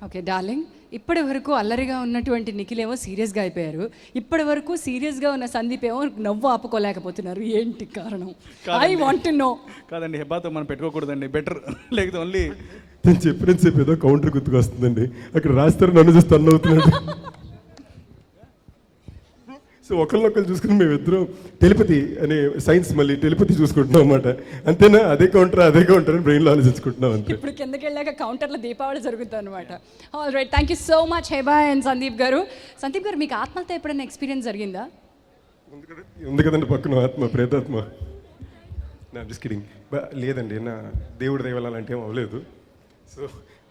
Okay darling, ఇప్పటి వరకు అల్లరిగా ఉన్నటువంటి నిఖిల్ ఏమో సీరియస్గా అయిపోయారు, ఇప్పటి వరకు సీరియస్గా ఉన్న సందీప్ ఏమో నవ్వు ఆపుకోలేకపోతున్నారు. ఏంటి కారణం? I want to know. కాదండి, హెబాతో మనం పెట్టుకోకూడదండి, బెటర్. లేకపోతే ఓన్లీ నేను చెప్పిన సేపు ఏదో కౌంటర్ గుర్తుకు వస్తుందండి, అక్కడ రాస్తారు, నన్ను చూస్తే అన్న అవుతున్నాడు. సో ఒకరినొకరు చూసుకుని మేమిద్దరం టెలిపతి అనే సైన్స్, మళ్ళీ టెలిపతి చూసుకుంటున్నాం అన్నమాట. అంతేనా, అదే కౌంటర్ అని బ్రెయిన్లో ఆలోచించుకుంటున్నాం అంతే. ఇప్పుడు కిందకి వెళ్ళాక కౌంటర్లో దీపావళి జరుగుతుంది అనమాట. All right, thank you so much Heba and Sandeep గారు. సందీప్ గారు, మీకు ఆత్మహత్య ఎప్పుడైనా ఎక్స్పీరియన్స్ జరిగిందా? ఉంది కదండి పక్కన ఆత్మ, ప్రేతాత్మ. నా జస్ట్ కిడింగ్. లేదండి, నా దేవుడి దయ వల్ల అలాంటి ఏం అవ్వలేదు. సో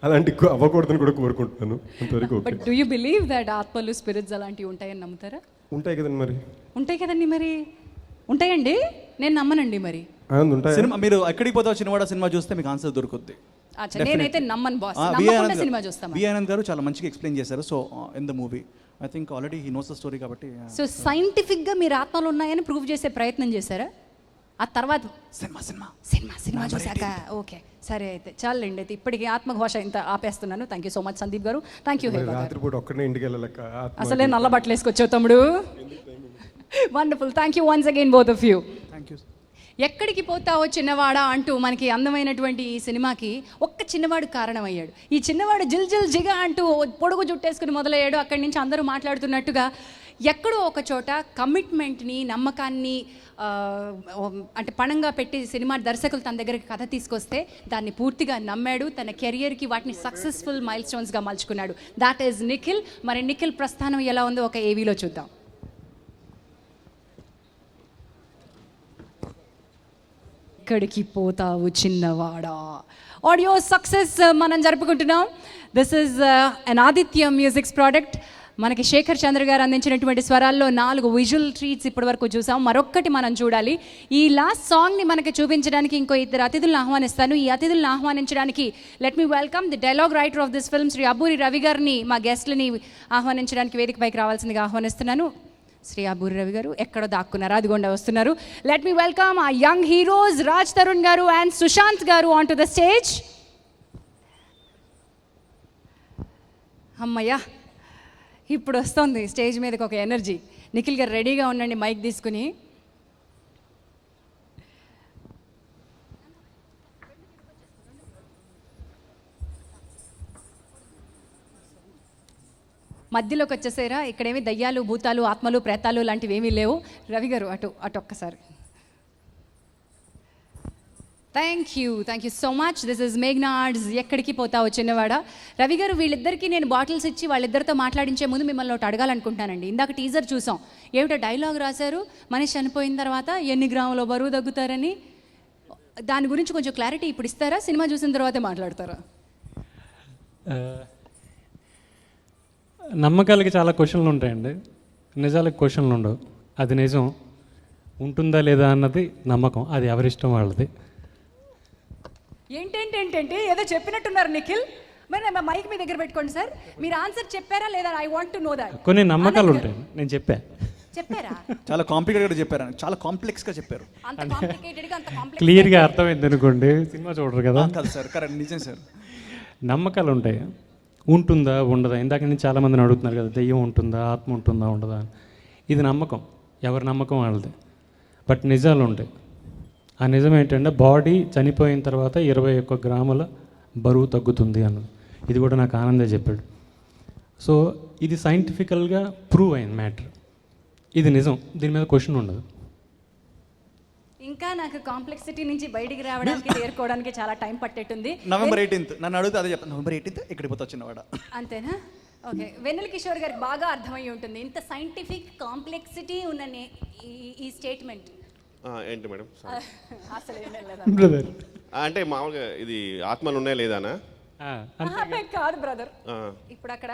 అలాంటి అవ్వకూడదని కూడా కోరుకుంటున్నాను అంతవరకు. But do you believe that ఆత్మలు, స్పిరిట్స్ అలాంటివి ఉంటాయని నమ్ముతారా? ఉంటాయి కదండి, మరి ఉంటాయి కదండి, మరి ఉంటాయండి, నేను నమ్మనండి. మరి ఉంటాయి. సినిమా మీరు ఎక్కడికి పోతావు చిన్నవాడ సినిమా చూస్తే మీకు ఆన్సర్ దొరుకుద్ది. అచ్చా, నేనైతే నమ్మను బాస్, వి నమ్మకుండా సినిమా చూస్తాను. ఆనంద్ గారు చాలా మంచిగా ఎక్స్ప్లెయిన్ చేశారు. So in the movie I think already he knows the story కాబట్టి. సో సైంటిఫిక్గా మీరు ఆత్మలు ఉన్నాయని ప్రూవ్ చేసే ప్రయత్నం చేశారా? ఆ తర్వాత సినిమా సినిమా సినిమా చూశాక ఓకే సరే అయితే చాలండి. అయితే ఇప్పటికీ ఆత్మఘోష ఇంత ఆపేస్తున్నాను. Thank you so much Sandeep garu. Thank you. రాత్రిపూట ఒక్కడే ఇంటికి వెళ్ళలేక అసలే నల్ల బట్టలు వేసుకొచ్చావు తమ్ముడు. Wonderful. Thank you once again both of you. Thank you. ఎక్కడికి పోతావో చిన్నవాడా అంటూ మనకి అందమైనటువంటి ఈ సినిమాకి ఒక్క చిన్నవాడు కారణమయ్యాడు. ఈ చిన్నవాడు జిల్ జిల్ జిగా అంటూ పొడుగు జుట్టేసుకుని మొదలయ్యాడు. అక్కడి నుంచి అందరూ మాట్లాడుతున్నట్టుగా ఎక్కడో ఒక చోట కమిట్మెంట్ని, నమ్మకాన్ని అంటే పణంగా పెట్టి సినిమా దర్శకులు తన దగ్గరికి కథ తీసుకొస్తే దాన్ని పూర్తిగా నమ్మాడు. తన కెరియర్కి వాటిని సక్సెస్ఫుల్ మైల్ స్టోన్స్గా మలుచుకున్నాడు. That is Nikhil. మరి నిఖిల్ ప్రస్థానం ఎలా ఉందో ఒక ఏవీలో చూద్దాం. ఎక్కడికి పోతావు చిన్నవాడా ఆడియో సక్సెస్ మనం జరుపుకుంటున్నాం. This is an Aditya musics product. మనకి శేఖర్ చంద్ర గారు అందించినటువంటి స్వరాల్లో 4 విజువల్ ట్రీట్స్ ఇప్పటి వరకు చూసాం. మరొక్కటి మనం చూడాలి. ఈ లాస్ట్ సాంగ్ని మనకి చూపించడానికి ఇంకో 2 అతిథులను ఆహ్వానిస్తాను. ఈ అతిథులను ఆహ్వానించడానికి let me welcome the dialogue writer of this film Shri Abburi Ravi గారిని, మా గెస్ట్లని ఆహ్వానించడానికి వేదికపైకి రావాల్సిందిగా ఆహ్వానిస్తున్నాను. శ్రీ అబ్బూరి రవి గారు ఎక్కడో దాక్కున్నారు, అదిగోండా వస్తున్నారు. లెట్ మీ వెల్కమ్ ఆ young heroes Raj Tarun garu and Sushant గారు ఆన్ టు ద స్టేజ్. అమ్మయ్యా, ఇప్పుడు వస్తుంది స్టేజ్ మీదకి ఒక ఎనర్జీ. నిఖిల్ గారు రెడీగా ఉండండి మైక్ తీసుకుని. మధ్యలోకి వచ్చేసారా? ఇక్కడేమి దయ్యాలు, భూతాలు, ఆత్మలు, ప్రేతాలు లాంటివి ఏమీ లేవు. రవి గారు అటు అటు ఒక్కసారి. Thank you so much. This is మేఘ్నా ఆర్ట్స్. ఎక్కడికి పోతావు చిన్నవాడ. రవి గారు, వీళ్ళిద్దరికీ నేను బాటిల్స్ ఇచ్చి వాళ్ళిద్దరితో మాట్లాడించే ముందు మిమ్మల్ని ఒకటి అడగాలనుకుంటానండి. ఇందాక టీజర్ చూసాం, ఏమిటో డైలాగ్ రాశారు, మనిషి చనిపోయిన తర్వాత ఎన్ని గ్రాముల బరువు తగ్గుతారని. దాని గురించి కొంచెం క్లారిటీ ఇప్పుడు ఇస్తారా? సినిమా చూసిన తర్వాతే మాట్లాడతారా? నమ్మకాలకి చాలా క్వశ్చన్లు ఉంటాయండి, నిజాలకు క్వశ్చన్లు ఉండవు. అది నిజం ఉంటుందా లేదా అన్నది నమ్మకం, అది ఎవరిష్టం వాళ్ళది. ఏంటంటే ఏదో చెప్పినట్టున్నారు నిఖిల్. మరి మైక్ మీ దగ్గర పెట్టుకోండి సార్. మీరు ఆన్సర్ చెప్పారా లేదా? I want to know that. కొన్ని నమ్మకాలు ఉంటాయి, నేను చెప్పారా? చాలా కాంప్లికేటెడ్గా చెప్పారు, చాలా కాంప్లెక్స్గా చెప్పారు. అంత కాంప్లికేటెడ్గా అంత కాంప్లెక్స్ క్లియర్గా అర్థమైంది అనుకోండి, సినిమా చూడరు కదా. కాదు సార్, కరెక్ట్, నిజం సార్. నమ్మకాలు ఉంటాయి, ఉంటుందా ఉండదా. ఇందాక నుంచి చాలామందిని అడుగుతున్నారు కదా, దెయ్యం ఉంటుందా, ఆత్మ ఉంటుందా ఉండదా. ఇది నమ్మకం, ఎవరి నమ్మకం వాళ్ళది. బట్ నిజాలు ఉంటాయి. ఆ నిజం ఏంటంటే బాడీ చనిపోయిన తర్వాత 21 గ్రాముల బరువు తగ్గుతుంది అన్నది. ఇది కూడా నాకు ఆనందే చెప్పాడు. సో ఇది సైంటిఫికల్గా ప్రూవ్ అయిన మ్యాటర్. ఇది నిజం, దీని మీద క్వశ్చన్ ఉండదు. ఇంకా నాకు కాంప్లెక్సిటీ నుంచి బయటికి రావడానికి చేరుకోవడానికి చాలా టైం పట్టేట్టుంది. November 18th నన్ను అడిగితే అదే చెప్తాను. November 18th ఎక్కడికి పోతా చిన్నవాడ. అంతేనా? ఓకే. వెన్నెల కిషోర్ గారికి బాగా అర్థమై ఉంటుంది ఇంత సైంటిఫిక్ కాంప్లెక్సిటీ ఉన్న ఈ స్టేట్మెంట్. ఏంటి మేడం? అసలు ఏం లేదు బ్రదర్, అంటే మామూలుగా ఇది ఆత్మలు ఉన్నాయా లేదానా? కాదు బ్రదర్. ఇప్పుడు అక్కడ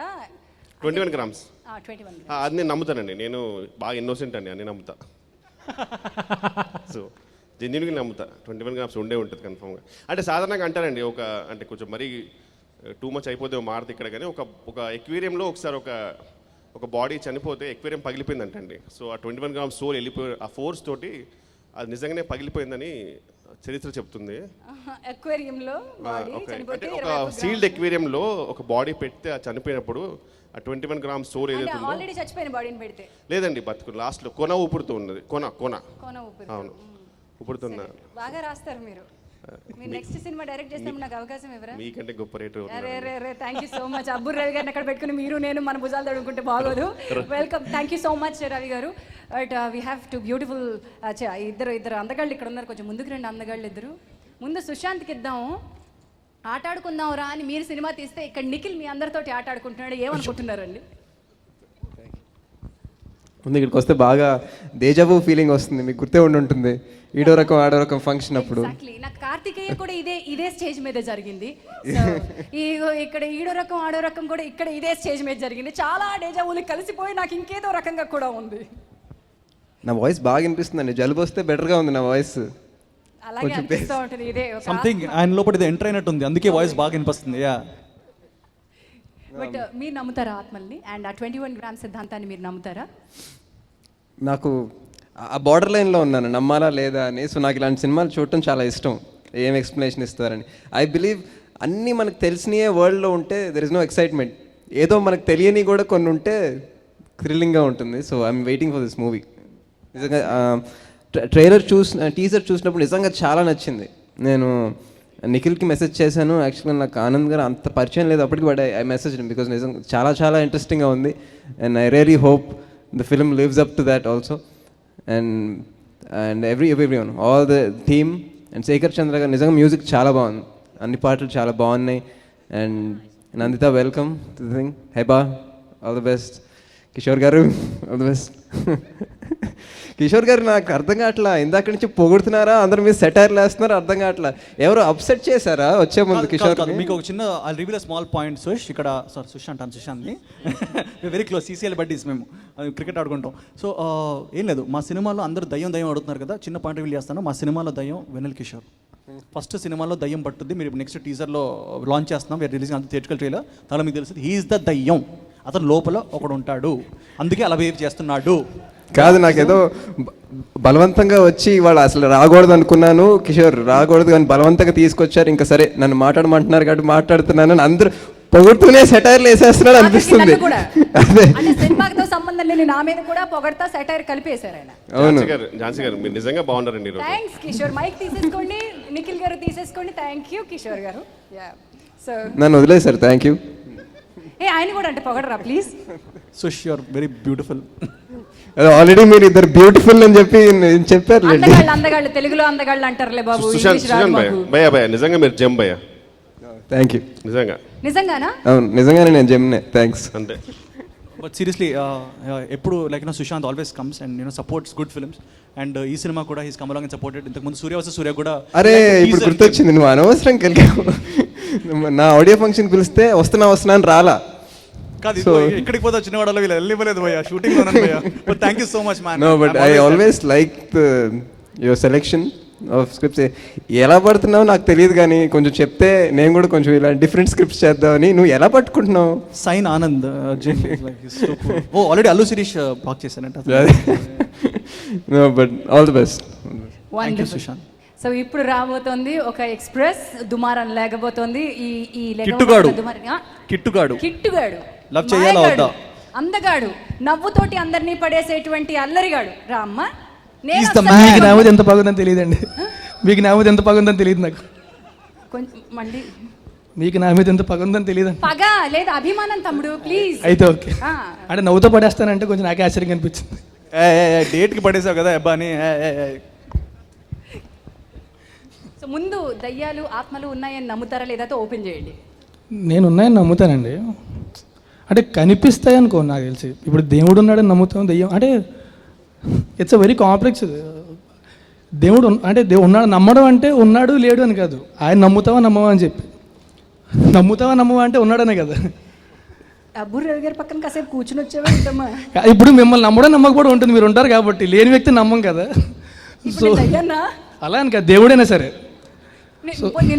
21 grams 21. అది నేను నమ్ముతానండి. నేను బాగా ఇన్నోసెంట్ అండి, అన్నీ నమ్ముతా. సో జెన్యున్గా నమ్ముతా 21 grams ఉండే ఉంటుంది కన్ఫామ్గా. అంటే సాధారణంగా అంటారండి, అంటే కొంచెం మరీ టూ మచ్ అయిపోతే మారుతుంది ఇక్కడ, కానీ ఒక ఎక్వేరియంలో ఒకసారి ఒక బాడీ చనిపోతే ఎక్వేరియం పగిలిపోయిందంటండి. సో ఆ 21 grams సోల్ వెళ్ళిపోయి ఆ ఫోర్స్ తోటి అది నిజంగానే పగిలిపోయిందని చరిత్ర చెప్తుంది. అక్వేరియంలో ఒక సీల్డ్ ఎక్వేరియంలో ఒక బాడీ పెడితే ఆ చనిపోయినప్పుడు ఆ 21 grams సోల్ ఏదైతే ఆల్రెడీ చచ్చిపోయిన బాడీని పెడితే లేదండి, బతుకు లాస్ట్లో కొన ఊపుడుతూ ఉన్నది. కొన ఊపిరి. అవును, ఊపుడుతున్నా. బాగా రాస్తారు మీరు. మీరు నెక్స్ట్ సినిమా డైరెక్ట్ చేసినప్పుడు నాకు అవకాశం ఇవ్వరా? మీకంటే గొప్ప రేటు. అరే thank you so much. Abburi Ravi గారిని అక్కడ పెట్టుకుని మీరు నేను మన భుజాలు తడుకుంటే బాగోదు. Welcome, thank you so much Ravi garu. But we have two beautiful ఇద్దరు అందగాళ్ళు ఇక్కడ ఉన్నారు. కొంచెం ముందుకు రండి అందగాళ్ళు ఇద్దరు. ముందు సుశాంత్కి ఇద్దాము, ఆటాడుకుందాం రా అని మీరు సినిమా తీస్తే ఇక్కడ నిఖిల్ మీ అందరితోటి ఆటాడుకుంటున్నాడు. ఏమనుకుంటున్నారండి? ముందు ఇక్కడికి వస్తే బాగా దేజావు ఫీలింగ్ వస్తుంది. మీకు గుర్తే ఉంటుంది ఈడో రకం ఆడో రకం ఫంక్షన్ అప్పుడు. నాకు కార్తికేయ కూడా ఇదే స్టేజ్ మీద జరిగింది. ఇక్కడ ఈడో రకం ఆడో రకం కూడా ఇక్కడ ఇదే స్టేజ్ మీద జరిగింది. చాలా డేజావులు కలిసిపోయి నాకు ఇంకేదో రకంగా కూడా ఉంది. నా వాయిస్ బాగా వినిపిస్తుందండి, జలుబు వస్తే బెటర్గా ఉంది నా వాయిస్. అలాగే అనిపిస్తూ ఉంటుంది. ఇదే సంథింగ్ ఆయన లోపల ఇది ఎంటర్ అయినట్టుంది, అందుకే వాయిస్ బాగా వినిపిస్తుంది. బట్ మీరు నమ్ముతారా ఆత్మల్ని? అండ్ ఆ 21 grams సిద్ధాంతాన్ని మీరు నమ్ముతారా? నాకు ఆ బార్డర్ లైన్లో ఉన్నాను, నమ్మాలా లేదా అని. సో నాకు ఇలాంటి సినిమాలు చూడటం చాలా ఇష్టం, ఏం ఎక్స్ప్లెనేషన్ ఇస్తారని. ఐ బిలీవ్ అన్నీ మనకు తెలిసినయే వరల్డ్లో ఉంటే దెర్ ఇస్ నో ఎక్సైట్మెంట్. ఏదో మనకు తెలియని కూడా కొన్ని ఉంటే థ్రిల్లింగ్గా ఉంటుంది. So I'm waiting for this movie. నిజంగా టీజర్ చూసినప్పుడు నిజంగా చాలా నచ్చింది. నేను నిఖిల్కి మెసేజ్ చేశాను. యాక్చువల్గా నాకు ఆనంద్ గారు అంత పరిచయం లేదు అప్పటికి, బట్ ఐ మెసేజ్ బికాస్ నిజంగా చాలా చాలా ఇంట్రెస్టింగ్గా ఉంది. And I really hope the film lives up to that also. And everyone all the theme and Shekhar Chandra garu నిజంగా మ్యూజిక్ చాలా బాగుంది, అన్ని పాటలు చాలా బాగున్నాయి. And Nandita welcome to the thing. Hebah all the best. Kishore garu all the best. Kishore గారు నాకు అర్థం కావట్లా, ఇందాక నుంచి పొగుడుతున్నారా, అందరి మీద సెటైర్లు వేస్తున్నారా, అర్థం కావట్లా. ఎవరు అప్సెట్ చేశారా వచ్చే ముందు కిషోర్? మీకు ఒక చిన్న ఐ రివీల్ స్మాల్ పాయింట్. సుష్ ఇక్కడ సార్ సుష్ అంటాను, సుశాంత్ని వెరీ క్లోజ్, సీసీఎల్ బడ్డీస్ మేము క్రికెట్ ఆడుకుంటాం. సో ఏం లేదు, మా సినిమాలో అందరూ దయ్యం అడుగుతున్నారు కదా, చిన్న పాయింట్ రివీల్ చేస్తాను. మా సినిమాలో దయ్యం వెన్నెల కిషోర్. ఫస్ట్ సినిమాలో దయ్యం పట్టుద్ది, మీరు నెక్స్ట్ టీజర్లో లాంచ్ చేస్తున్నాం, వీఆర్ రిలీజింగ్ అంత థియేట్రికల్ ట్రైలర్. దానిలో మీకు తెలుస్తుంది హీఈస్ ద దయ్యం, అతను లోపల ఒకడు ఉంటాడు, అందుకే అలా బిహేవ్ చేస్తున్నాడు. కాదు, నాకేదో బలవంతంగా వచ్చి వాళ్ళు అసలు రాకూడదు అనుకున్నాను, కిషోర్ రాకూడదు కానీ బలవంతంగా తీసుకొచ్చారు. ఇంకా సరే నన్ను మాట్లాడమంటున్నారు కాబట్టి మాట్లాడుతున్నాను, అందరూ పొగుడుతూనే సెటైర్లు వేసేస్తున్నాడు అనిపిస్తుంది. అదే సినిమాతో సంబంధం లేని నా మీద కూడా పొగడతా సెటైర్ కలిపేశారు ఆయన. అవును, ఝాన్సీ గారు మీరు నిజంగా బాగున్నారండి ఈరోజు. థ్యాంక్స్ కిషోర్. మైక్ తీసేసుకోండి, నిఖిల్ గారు తీసేసుకోండి. థ్యాంక్ యూ కిషోర్ గారు. సో నన్ను వదిలేశారు, థ్యాంక్ యూ. ఆయన కూడా అంటే పొగడరా ప్లీజ్. సుష్ you are very beautiful. Already మీరు ఇద్దరు బ్యూటిఫుల్ అని చెప్పి చెప్పారు. అందగాళ్ళు తెలుగులో అందగాళ్ళు అంటారులే బాబు. సుశాంత్ భయ్యా భయ్యా నిజంగా మీరు జమ్ భయ్యా. Thank you. నిజంగా నిజంగానా? అవును నిజంగానే నేను జెమ్నే. థ్యాంక్స్. అంతే. బట్ సీరియస్లీ ఎప్పుడు like Sushanth always comes and supports good films. And ఈ సినిమా కూడా he's come along and supported. ఇంతకుముందు సూర్య వర్సెస్ సూర్య కూడా. అరే ఇప్పుడు గుర్తొచ్చింది, నువ్వు అనవసరం కలిగావు. నా ఆడియో ఫంక్షన్ పిలిస్తే వస్తున్నా అని రాలా. కాదు ఎక్కడికి పోతా చిన్నవాడలో వీళ్ళు వెళ్ళివ్వలేదు భయ్యా, షూటింగ్ లో bhaiya. But thank you so much man. No but I always like your selection of scripts. ఎలా పడుతున్నావు నాకు తెలియదు కానీ కొంచెం చెప్తే నేను కూడా కొంచెం ఇలా డిఫరెంట్ స్క్రిప్ట్స్ చేద్దామని. నువ్వు ఎలా పట్టుకుంటున్నావు? Sign Anand. Oh already Allu Sirish back చేశానంట. No but all the best. Thank you Sushanth. So ఇప్పుడు రాబోతోంది ఒక ఎక్స్ప్రెస్ దుమారం లేకపోతుంది. ఈ కిట్టుగాడు లవ్ చేయాలా వద్దా? అందగాడు, నవ్వుతోటి అందరినీ పడేసేటువంటి అల్లరిగాడు రామ్మ. మీకు నామది ఎంత బాగుందని తెలియదండి, మీకు నామది ఎంత బాగుందని తెలియదు నాకు. కొంచెం మళ్ళీ మీకు నా మీద ఎంత పగ ఉందని తెలియదు. పగ లేదు, అభిమానం తమ్ముడు ప్లీజ్. అయితే ఓకే, అంటే నవ్వుతో పడేస్తానంటే కొంచెం నాకే ఆశ్చర్యంగా అనిపించింది. డేట్కి పడేసావు కదా అబ్బాని. సో ముందు దయ్యాలు ఆత్మలు ఉన్నాయని నమ్ముతారా లేదా ఓపెన్ చేయండి. నేను ఉన్నాయని నమ్ముతానండి, అంటే కనిపిస్తాయి అనుకో. నాకు తెలిసి ఇప్పుడు దేవుడు ఉన్నాడని నమ్ముతాం, దెయ్యం అంటే ఇట్స్ అ వెరీ కాంప్లెక్స్. దేవుడు అంటే ఉన్నాడు నమ్మడం అంటే ఉన్నాడు లేడు అని కాదు. ఆయన నమ్ముతావా నమ్మవా అని చెప్పి, నమ్ముతావా నమ్మవా అంటే ఉన్నాడనే కదా. అబ్బుర్ రవి గారి పక్కన కాసేపు కూర్చుని వచ్చావా? ఇప్పుడు మిమ్మల్ని నమ్మడం నమ్మకపోవడం ఉంటుంది, మీరు ఉంటారు కాబట్టి. లేని వ్యక్తి నమ్మం కదా. సో అలా అని కాదు, దేవుడైనా సరే.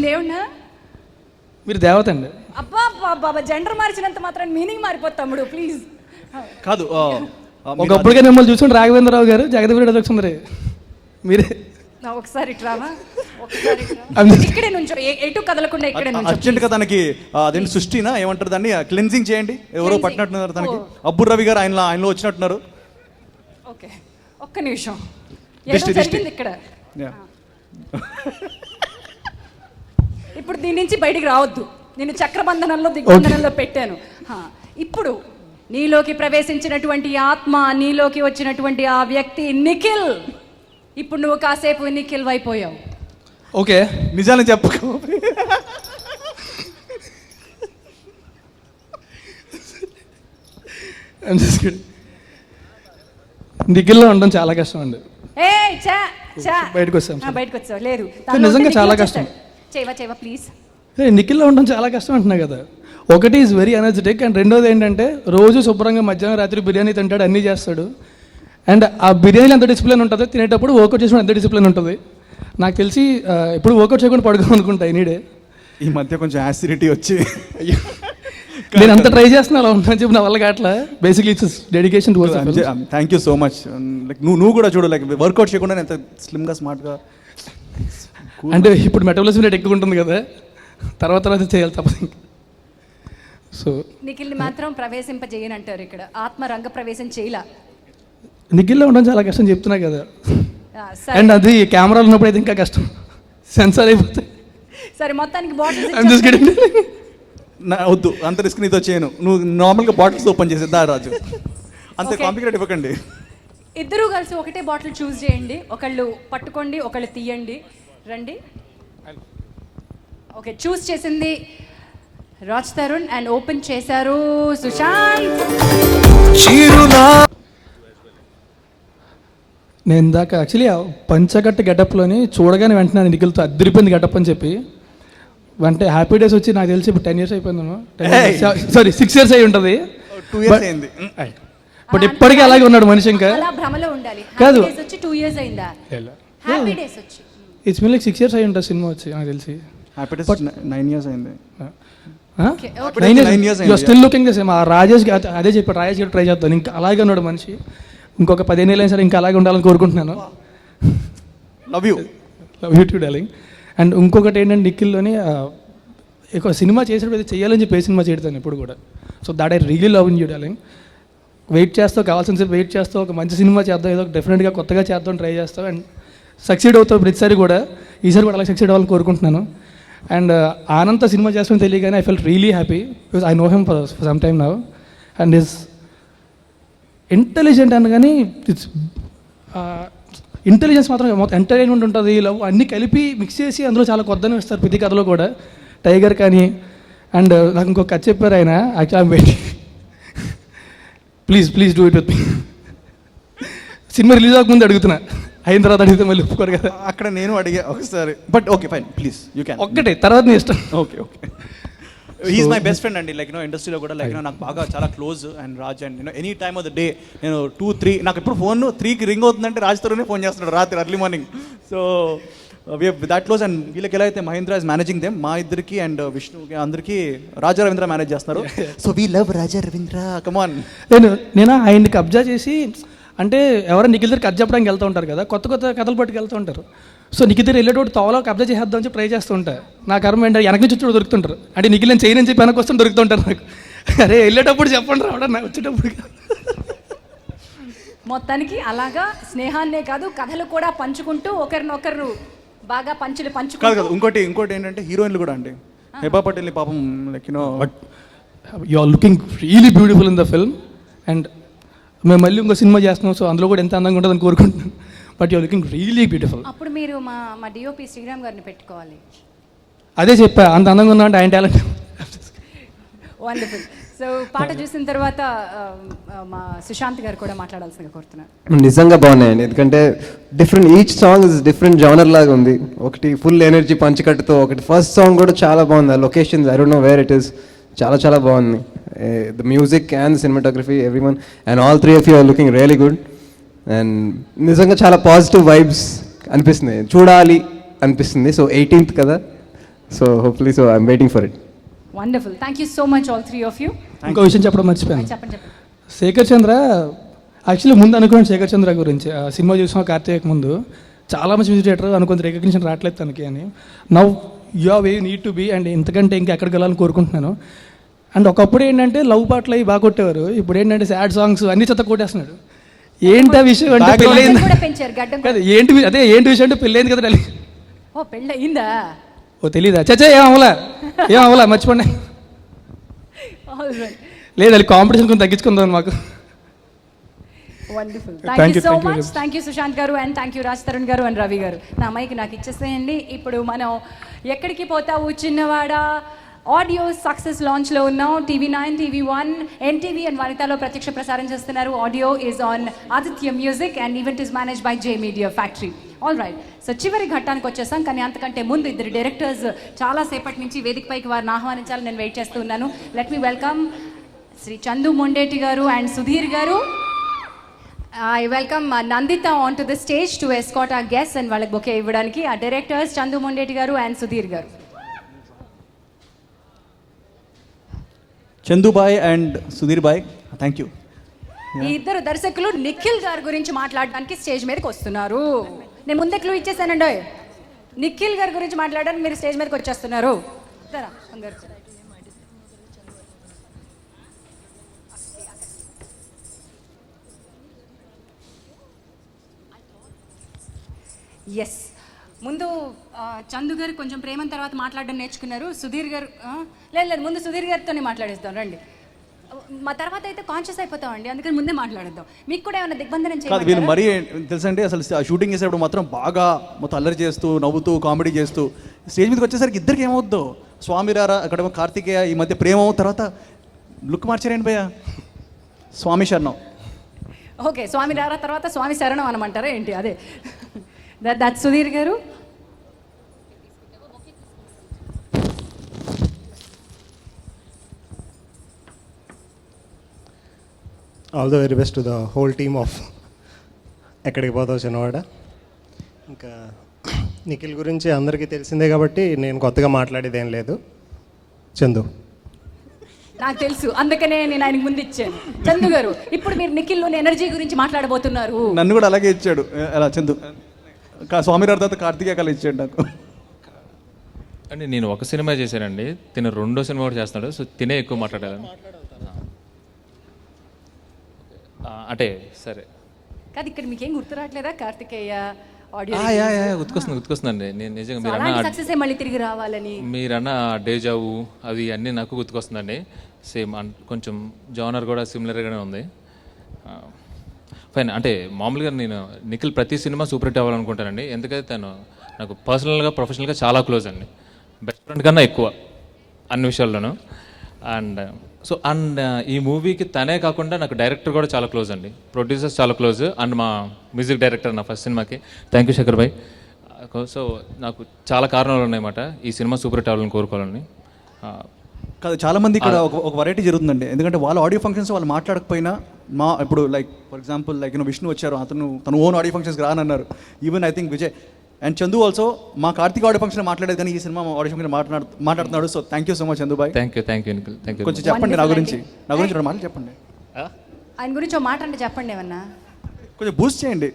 దేవుడా మీరు దేవత అండి. అబ్బా బాబా, జెండర్ మార్చినంత మాత్రం మీనింగ్ మారిపోతుంది తమ్ముడు ప్లీజ్. కాదు, ఒకప్పుడుగా మిమ్మల్ని చూసుకుని రాఘవేంద్రరావు గారు, జగదీశ్వరి సుందరి మీరే. ఒకసారి ఇట్రావా, ఇక్కడే నుంచో, ఎటు కదలకుండా ఇక్కడే నుంచో. అర్జెంట్గా తనకి అదేంటి సృష్టినా ఏమంటారు దాన్ని, క్లెన్జింగ్ చేయండి. ఎవరో పట్టినట్టున్నారు తనకి. అబ్బుర్ రవి గారు ఆయనలో వచ్చినట్టున్నారు. ఓకే ఒక్క నిమిషం, జరిగింది ఇక్కడ. ఇప్పుడు దీని నుంచి బయటికి రావద్దు, నేను చక్రబంధనంలో దిగ్బంధనంలో పెట్టాను. ఇప్పుడు నీలోకి ప్రవేశించినటువంటి ఆత్మ, నీలోకి వచ్చినటువంటి ఆ వ్యక్తి నిఖిల్. ఇప్పుడు నువ్వు కాసేపు నిఖిల్ అయిపోయావు. ఓకే, నిజాన్ని చెప్పుకో. నిఖిల్లో ఉండడం చాలా కష్టం అండి. బయటకు వచ్చావు లేదు, నిజంగా చాలా కష్టం. చేయవా ప్లీజ్. నిఖిల్లో ఉండడం చాలా కష్టం అంటున్నా కదా. ఒకటి ఈజ్ వెరీ ఎనర్జెటిక్, అండ్ రెండోది ఏంటంటే రోజు శుభ్రంగా మధ్యాహ్నం రాత్రి బిర్యానీ తింటాడు, అన్నీ చేస్తాడు. అండ్ ఆ బిర్యానీలో ఎంత డిసిప్లిన్ ఉంటుంది, తినేటప్పుడు వర్కౌట్ చేసిన ఎంత డిసిప్లిన్ ఉంటుంది. నాకు తెలిసి ఎప్పుడు వర్కౌట్ చేయకుండా పడుకోం అనుకుంటా ఎనీడే. ఈ మధ్య కొంచెం యాసిడిటీ వచ్చి నేను అంత ట్రై చేస్తున్నా అలా ఉంటాను చెప్పి నా వల్ల అట్లా basically it's dedication to thank you so much. Like నువ్వు కూడా చూడు, లైక్ వర్కౌట్ చేయకుండా ఎంత స్లిమ్గా స్మార్ట్గా. అంటే ఇప్పుడు మెటబాలిజం రేట్ ఎక్కువ ఉంటుంది కదా, తర్వాత చేయాలి తప్పదు. సో నిఖిల్ని మాత్రం ప్రవేశింపజేయనంటారు ఇక్కడ, ఆత్మరంగ ప్రవేశం చేయలా. నిఖిల్లో ఉండడం చాలా కష్టం చెప్తున్నా కదా. సరే అండ్ అది కెమెరాలు ఉన్నప్పుడు అయితే ఇంకా కష్టం, సెన్సార్ అయిపోతాయి. సరే మొత్తానికి బాటిల్స్ నా వద్దు, అంత రిస్క్ నీతో చేయను. నువ్వు నార్మల్గా బాటిల్స్ ఓపెన్ చేసేద్దా రాజు, అంత కాంప్లికేట్ ఇవ్వకండి. ఇద్దరూ కలిసి ఒకటే బాటిల్ చూస్ చేయండి, ఒకళ్ళు పట్టుకోండి ఒకళ్ళు తీయండి. రండి. ఓకే, చూస్ చేసింది రాజ్ తరుణ్ అండ్ ఓపెన్ చేశారు సుశాంత్. నేను ఇందాక యాక్చువల్లీ పంచగట్ట గెటప్లోని చూడగానే వెంటనే నిఖిల్తో అద్దరిపోయింది గెటప్ అని చెప్పి, అంటే హ్యాపీ డేస్ వచ్చి నాకు తెలిసి ఇప్పుడు 10 years అయిపోయింది, సారీ 6 years అయి ఉంటుంది. 2 years అయింది. బట్ ఇప్పటికీ అలాగే ఉన్నాడు మనిషి. ఇంకా అలా భ్రమలో ఉండాలి. కాదు. హ్యాపీ డేస్ వచ్చి 2 years అయిందా? హ్యాపీ డేస్ వచ్చి ఇట్స్ మీన్ లైక్ 6 years అయి ఉంటుంది సినిమా వచ్చి నాకు తెలిసి. హ్యాపీ డేస్ 9 years అయింది. 9 years you are still looking the same. ఆ రాజేష్ అదే చెప్పాడు, రాజేష్ గారు ట్రై చేస్తాను, ఇంకా అలాగే ఉన్నాడు మనిషి. ఇంకొక 15 ఏళ్ళు అయినా సరే ఇంకా అలాగే ఉండాలని కోరుకుంటున్నాను. Love you two darling. And ఇంకొకటి ఏంటంటే నిఖిల్లోని ఎక్కువ సినిమా చేసేటప్పుడు అయితే చేయాలని చెప్పి సినిమా చేయతాను ఇప్పుడు కూడా. So that I really love in you darling. Wait చేస్తావు, కావాల్సిన సేపు వెయిట్ చేస్తావు, ఒక మంచి సినిమా చేద్దాం, ఏదో డెఫినెట్గా కొత్తగా చేద్దాం ట్రై చేస్తావు అండ్ సక్సీడ్ అవుతావు ప్రతిసారి కూడా. ఈసారి కూడా అలా సక్సీడ్ అవ్వాలని కోరుకుంటున్నాను. అండ్ ఆనంద్ సినిమా చేస్తామని తెలియగానే I felt really happy because I know him for some time now. And his intelligent అని కానీ ఇట్స్ ఇంటెలిజెన్స్ మాత్రం మొత్తం ఎంటర్టైన్మెంట్ ఉంటుంది, లవ్ అన్నీ కలిపి మిక్స్ చేసి అందులో చాలా కొత్తనే ఇస్తారు ప్రతి కథలో కూడా. టైగర్ కానీ. అండ్ నాకు ఇంకొక కథ చెప్పారు ఆయన, actual waiting, please do it with me. Cinema release అవ్వకముందు అడుగుతున్నా, అయిన తర్వాత అడిగితే మళ్ళీ ఒప్పుకోరు కదా. అక్కడ నేను అడిగా ఒకసారి, but okay fine please you can. ఒక్కటే తర్వాత నీ ఇష్టం. Okay he's my best friend అండి. లైక్ ఇండస్ట్రీలో కూడా లైక్ నాకు బాగా చాలా close. And Raj and any time of the day నేను 2-3 నాకు ఎప్పుడు ఫోన్ 3కి రింగ్ అవుతుందంటే రాజ్ తరుణే ఫోన్ చేస్తున్నాడు రాత్రి early morning. So that close. And వీళ్ళకి ఎలా అయితే మహేంద్ర ఇస్ మేనేజింగ్ దెమ్, మా ఇద్దరికి అండ్ విష్ణుకి అందరికీ రాజా రవీంద్ర మేనేజ్ చేస్తున్నారు. So we love Raja Ravindra, కమాన్. నేను ఆయన్ని కబ్జా చేసి, అంటే ఎవరైనా నిఖిల్ దగ్గర కథ చెప్పడానికి వెళ్తూ ఉంటారు కదా, కొత్త కథలు పట్టుకు వెళ్తూ ఉంటారు. సో నిఖిల్ దగ్గర వెళ్ళేటోడు తోవలో కబ్జా చేసేద్దాం అని చెప్పి ట్రై చేస్తూ ఉంటారు. నా కర్మ ఏంటంటే వెనక నుంచి వచ్చి దొరుకుతుంటారు. అంటే నిఖిల్ నేను చేయనని చెప్పి వెనక వస్తుంటే దొరుకుతుంటారు నాకు. అరే వెళ్ళేటప్పుడు చెప్పండి రావడం, నాకు వచ్చేటప్పుడు. మొత్తానికి అలాగా స్నేహాన్నే కాదు కథలు కూడా పంచుకుంటూ ఒకరినొకరు బాగా పంచుకుంటూ. కాదు ఇంకోటి ఏంటంటే హీరోయిన్లు కూడా అండి. హెబా పటేల్ని పాపం like but you are looking really beautiful in the film. And మేము మళ్ళీ ఇంకో సినిమా చేస్తున్నాం, సో అందులో కూడా ఎంత అందంగా ఉంటుందని కోరుకుంటున్నాను. But you are looking really beautiful. అప్పుడు మీరు మా డిఓపి శ్రీరామ్ గారిని పెట్టుకోవాలి. అదే చెప్పా, అంత అందంగా ఉన్నా అంటే ఆయన టాలెంట్. వండర్ఫుల్. సో పాట చూసిన తర్వాత మా సుశాంత్ గారు కూడా మాట్లాడాల్సిందిగా కోరుతున్నారు. నిజంగా బాగున్నాయండి, ఎందుకంటే each song is different genre లాగా ఉంది. ఒకటి ఫుల్ ఎనర్జీ పంచకట్టుతో, ఒకటి ఫస్ట్ సాంగ్ కూడా చాలా బాగుంది. ఆ locations I don't know where it is, చాలా బాగుంది. The music and cinematography everyone and all 3 of you are looking really good. And నిజంగా చాలా పాజిటివ్ వైబ్స్ అనిపిస్తుంది, చూడాలి అనిపిస్తుంది. సో 18th కదా, so hopefully so I'm waiting for it. Wonderful. Thank you so much all 3 of you. ఇంకో విషయం చెప్పడం మర్చిపోయాను. చెప్పండి. శేఖర్ చంద్ర యాక్చువల్లీ ముందు అనుకోండి శేఖర్ చంద్ర గురించి, సినిమా చూసిన కార్తీక్ ముందు చాలా మంచి మ్యూజిక్ డైరెక్టర్ అనుకుంటే రికగ్నిషన్ రావట్లేదు తనకి అని. Now you are very need to be. And ఇంతకంటే ఇంకా ఎక్కడికి వెళ్ళాలని కోరుకుంటున్నాను. అండ్ ఒకప్పుడు ఏంటంటే లవ్ పాటలు అవి బాగా కొట్టేవారు, ఇప్పుడు ఏంటంటే సాడ్ సాంగ్స్ అన్ని చెత్త కొట్టేస్తున్నాడు. ఏంటి ఆ విషయం అంటే పెళ్ళయింది కదా, ఏంటి విషయం అంటే పెళ్ళయింది కదా. ఓ పెళ్ళయిందా? ఓ తెలీదా? చచ్చా ఏం అవలా మర్చిపోండి. లేదు అది కాంపిటీషన్ కొంచెం తగ్గించుకుందాం మాకు. Wonderful. Thank you so much. Thank you Sushanth garu and thank you Raj Tarun garu and Ravi గారు. నా మైక్ నాకు ఇచ్చేసేయండి. ఇప్పుడు మనం ఎక్కడికి పోతావు చిన్నవాడా ఆడియో సక్సెస్ లాంచ్లో ఉన్నాం. TV9, TV1, NTV అండ్ వనితాలో ప్రత్యక్ష ప్రసారం చేస్తున్నారు. Audio is on Aditya music and event is manage by J Media factory. All right. So చివరి ఘట్టానికి వచ్చేసాం, కానీ అంతకంటే ముందు ఇద్దరు డైరెక్టర్స్ చాలాసేపటి నుంచి వేదికపైకి వారిని ఆహ్వానించాలని నేను వెయిట్ చేస్తూ ఉన్నాను. Let me welcome Shri Chandu Mondeti garu and Sudheer గారు. I welcome Nandita onto the stage to escort our guests and వాళ్ళకి బొకే ఇవ్వడానికి. ఆ directors Chandu Mondeti garu and Sudheer garu. Chandu bhai and Sudheer bhai, thank you. ఈ ఇద్దరు దర్శకులు నిఖిల్ గారి గురించి మాట్లాడడానికి స్టేజ్ మీదకి వస్తున్నారు. నేను ముందే క్లూ ఇచ్చేసానండి, నిఖిల్ గారి గురించి మాట్లాడడానికి మీరు స్టేజ్ మీదకి వచ్చేస్తున్నారు. ఎస్, ముందు చందు గారు కొంచెం ప్రేమ తర్వాత మాట్లాడడం నేర్చుకున్నారు. సుధీర్ గారు లేదు, ముందు సుధీర్ గారితోనే మాట్లాడేస్తాం రండి. మా తర్వాత అయితే కాన్షియస్ అయిపోతామండి, అందుకని ముందే మాట్లాడేద్దాం. మీకు కూడా ఏమైనా దిగ్బంధనం కాదు, వీళ్ళు చేయాలి. మరీ తెలుసండి, అసలు షూటింగ్ చేసేటప్పుడు మాత్రం బాగా మొత్తం అల్లరి చేస్తూ నవ్వుతూ కామెడీ చేస్తూ స్టేజ్ మీదకి వచ్చేసరికి ఇద్దరికి ఏమవుద్దో, స్వామిరారా అక్కడేమో కార్తికేయ, ఈ మధ్య ప్రేమ తర్వాత లుక్ మార్చారండి భయ్య, స్వామి శరణం. ఓకే, స్వామి రారా తర్వాత స్వామి శరణం అనమంటారా ఏంటి? అదే దట్ సుధీర్ గారు. All the very best to the whole team of ఎక్కడికి పోతావు చిన్నవాడ. ఇంకా నిఖిల్ గురించి అందరికీ తెలిసిందే కాబట్టి నేను కొత్తగా మాట్లాడేది ఏం లేదు. చందు నాకు తెలుసు, అందుకనే నేను ఆయనకు ముందు ఇచ్చాను. చందు గారు, ఇప్పుడు మీరు నిఖిల్లోని ఎనర్జీ గురించి మాట్లాడబోతున్నారు. నన్ను కూడా అలాగే ఇచ్చాడు. ఎలా చందు స్వామిరారు తర్వాత కార్తికేయ కళ ఇచ్చాడు నాకు. అంటే నేను ఒక సినిమా చేశానండి, తిన రెండో సినిమా కూడా చేస్తున్నాడు, సో తినే ఎక్కువ మాట్లాడాలని. అంటే సరే కాదు, ఇక్కడ మీకేం గుర్తు రావట్లేదా కార్తికేయ ఆడియో? గుర్తుకొస్తుందండి. నేను నిజంగా మీరు సక్సెస్ మళ్ళీ తిరిగి రావాలని మీరన్న డేజావు అవి అన్నీ నాకు గుర్తుకొస్తుందండి. సేమ్ కొంచెం జానర్ కూడా సిమిలర్గానే ఉంది. ఫైన్. అంటే మామూలుగా నేను నిఖిల్ ప్రతి సినిమా సూపర్ హిట్ అవ్వాలనుకుంటానండి, ఎందుకంటే తను నాకు పర్సనల్గా ప్రొఫెషనల్గా చాలా క్లోజ్ అండి, బెస్ట్ ఫ్రెండ్ కన్నా ఎక్కువ అన్ని విషయాల్లోనూ. అండ్ ఈ మూవీకి తనే కాకుండా నాకు డైరెక్టర్ కూడా చాలా క్లోజ్ అండి, ప్రొడ్యూసర్స్ చాలా క్లోజ్, అండ్ మా మ్యూజిక్ డైరెక్టర్ నా ఫస్ట్ సినిమాకి. Thank you Shekar bhai. So నాకు చాలా కారణాలు ఉన్నాయన్నమాట ఈ సినిమా సూపర్ హిట్ అవ్వాలని కోరుకోవాలని. కాదు, చాలా మంది ఇక్కడ ఒక వెరైటీ జరుగుతుందండి, ఎందుకంటే వాళ్ళ ఆడియో ఫంక్షన్స్ వాళ్ళు మాట్లాడకపోయినా ఇప్పుడు like for example like Vishnu వచ్చారు, తను ఓన్ ఆడియో ఫంక్షన్స్కి రానన్నారు. Even I think Vijay and Chandu also మా కార్తిక్ ఆడియో ఫంక్షన్ మాట్లాడేది, కానీ ఈ సినిమా ఆడియో ఫంక్షన్ మాట్లాడుతున్నాడు. So thank you so much Chandu bhai. Thank you Nikhil. Thank you. కొంచెం చెప్పండి నా గురించి రెండు మాటలు చెప్పండి. ఆయన గురించి ఒక మాట అంటే చెప్పండి ఏమన్నా, కొంచెం బూస్ట్ చేయండి.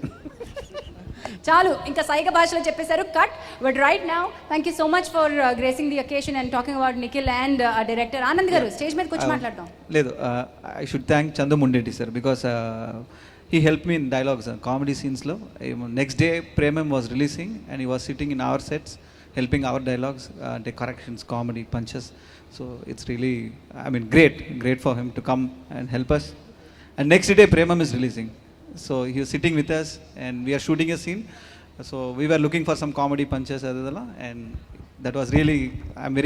చాలు, ఇంకా సైగ భాషలో చెప్పేశారు, cut. But right now thank you so much for gracing the occasion and talking about Nikhil and director Anand గారు. స్టేజ్ మీదకి వచ్చి మాట్లాడదాం. లేదు, I should thank Chandu Mondeti sir, because he helped me in dialogues and comedy scenes lo. Next day Premam was releasing and he was sitting in our sets helping our dialogues and corrections, comedy punches. So it's really, I mean, great for him to come and help us. And next day Premam is releasing, so he was sitting with us and we are shooting a scene, so we were looking for some comedy punches and that was really, I'm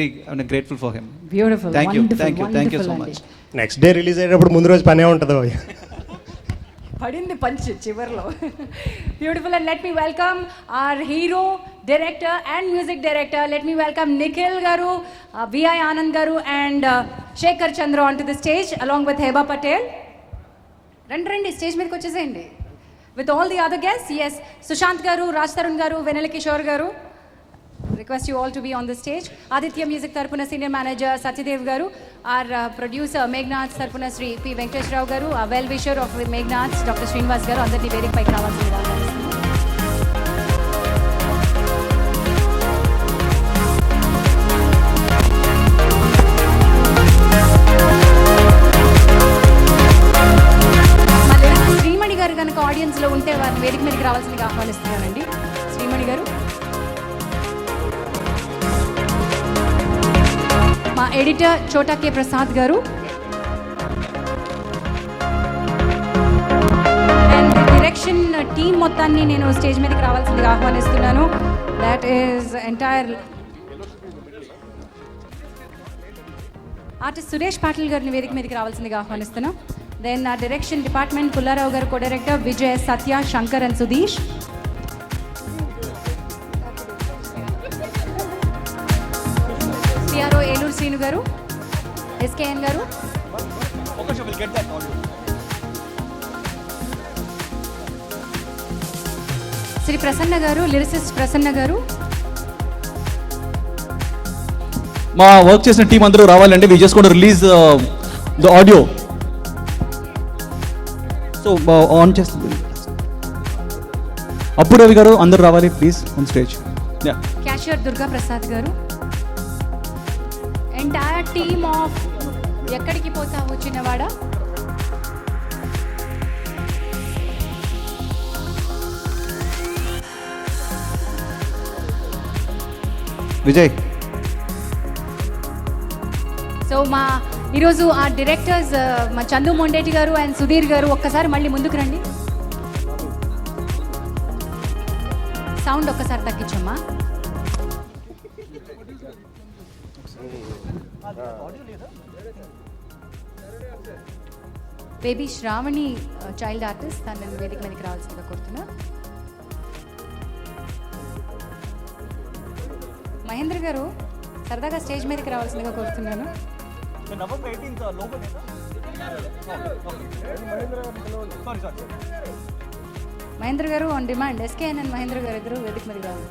grateful for him. Beautiful. Thank you so much. Next day release అయ్యేటప్పుడు ముందు రోజు పనే ఉంటుంది. పడింది punch చివర్లో. Beautiful. And let me welcome our hero, director and music director. Let me welcome Nikhil garu, V I Anand garu and Shekhar Chandra on to the stage along with Heba Patel. రండి stage మీదకి వచ్చేసేయండి with all the other guests. Yes, Sushanth garu, Raj Tarun గారు, వెనెల కిషోర్ గారు. Request you all to be on the stage. Aditya Music Tarpuna Senior Manager Satyadev Garu, our producer Meghnad Tarpuna Sri P. Venkatesh Rao Garu, our well-wisher of Meghnad Dr. Srinivas Garu, అందరినీ వేదిక పైకి రావాల్సిందిగా ఆహ్వానిస్తున్నాను. శ్రీమణి గారు కనుక ఆడియన్స్లో ఉంటే వారిని వేదిక మీదకి రావాల్సిందిగా ఆహ్వానిస్తున్నానండి. శ్రీమణి గారు, మా editor Chota K Prasad garu and direction team మొత్తాన్ని నేను స్టేజ్ మీదకి రావాల్సిందిగా ఆహ్వానిస్తున్నాను. That is entire artist Suresh Patil గారిని వేదిక మీదకి రావాల్సిందిగా ఆహ్వానిస్తున్నాం. దెన్ ఆ డైరెక్షన్ డిపార్ట్మెంట్ పుల్లారావు గారు, co director Vijay, Satya, Shankar and Sudheesh. CRO Eluru Srinu గారు, ఎస్కేఎన్ గారు. శ్రీ ప్రసన్న గారు, లిరిసిస్ట్ ప్రసన్న గారు. మా వర్క్ చేసిన టీం అందరూ రావాలండి. We just gonna release the audio. So on చేస్తుంది. అప్పుడు రవి గారు అందరూ రావాలి please on stage. Yeah, cashier Durga Prasad garu, entire team of ఎక్కడికి పోతావు చిన్నవాడా, విజయ్. సో మా ఈరోజు ఆ డైరెక్టర్స్ మా చందు మొండేటి గారు అండ్ సుధీర్ గారు ఒక్కసారి మళ్ళీ ముందుకు రండి. సౌండ్ ఒక్కసారి తగ్గించమ్మా. బేబీ శ్రావణి చైల్డ్ ఆర్టిస్ట్, తనని వేదిక మీదకి రావాల్సిందిగా కోరుతున్నా. మహేంద్ర గారు సరదాగా స్టేజ్ మీదకి రావాల్సిందిగా కోరుతున్నాను. Mahendra garu on demand, SKN and Mahendra garu ఇద్దరు వేదిక మీదకి రావాలి.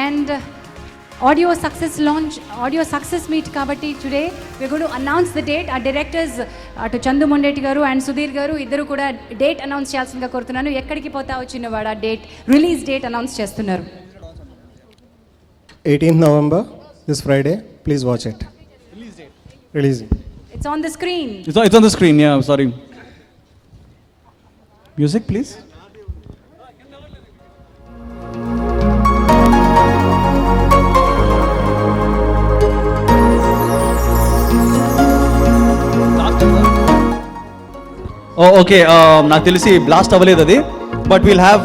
And audio success meet kabatti today we're going to announce the date. Our directors to Chandu Mondeti garu and Sudhir garu iddaru kuda date announce cheyalalsinదిగా కోరుతున్నాను. ఎక్కడికి పోతావు చిన్నవాడా date, release date announce చేస్తున్నారు. 18th November, this Friday. Please watch it. Release date. It's on the screen. It's on the screen. Yeah, sorry. Music please. Okay, నాకు తెలిసి blast అవ్వలేదు అది, but will have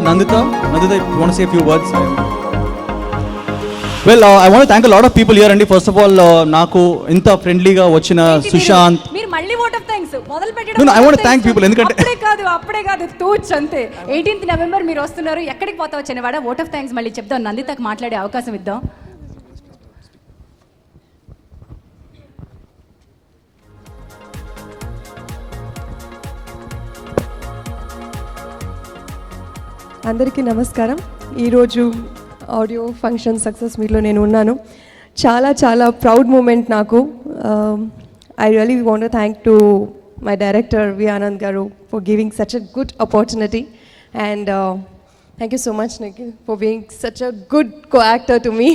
Nanditha. You want to say few words? Well, I want thank a lot of people here అండి. First of all నాకు ఇంత ఫ్రెండ్లీగా వచ్చిన సుశాంత్. మీరు మళ్ళీ వోట్ ఆఫ్ థాంక్స్ మొదలు No, పెట్టడం. I want to thank people ఎందుకంటే అప్పుడే కాదు తూచ్ అంతే. 18th November మీరు వస్తున్నారు. ఎక్కడికి పోతావు చిన్నవాడా, వోట్ ఆఫ్ థాంక్స్ మళ్ళీ చెప్దాం. నందితకు మాట్లాడే అవకాశం ఇద్దాం. అందరికీ నమస్కారం. ఈరోజు ఆడియో ఫంక్షన్ సక్సెస్ మీట్లో నేను ఉన్నాను. చాలా చాలా ప్రౌడ్ మూమెంట్ నాకు. I really want to thank to my director V Anand garu for giving such a good opportunity, and thank you so much Nikhil for being such a good co actor to me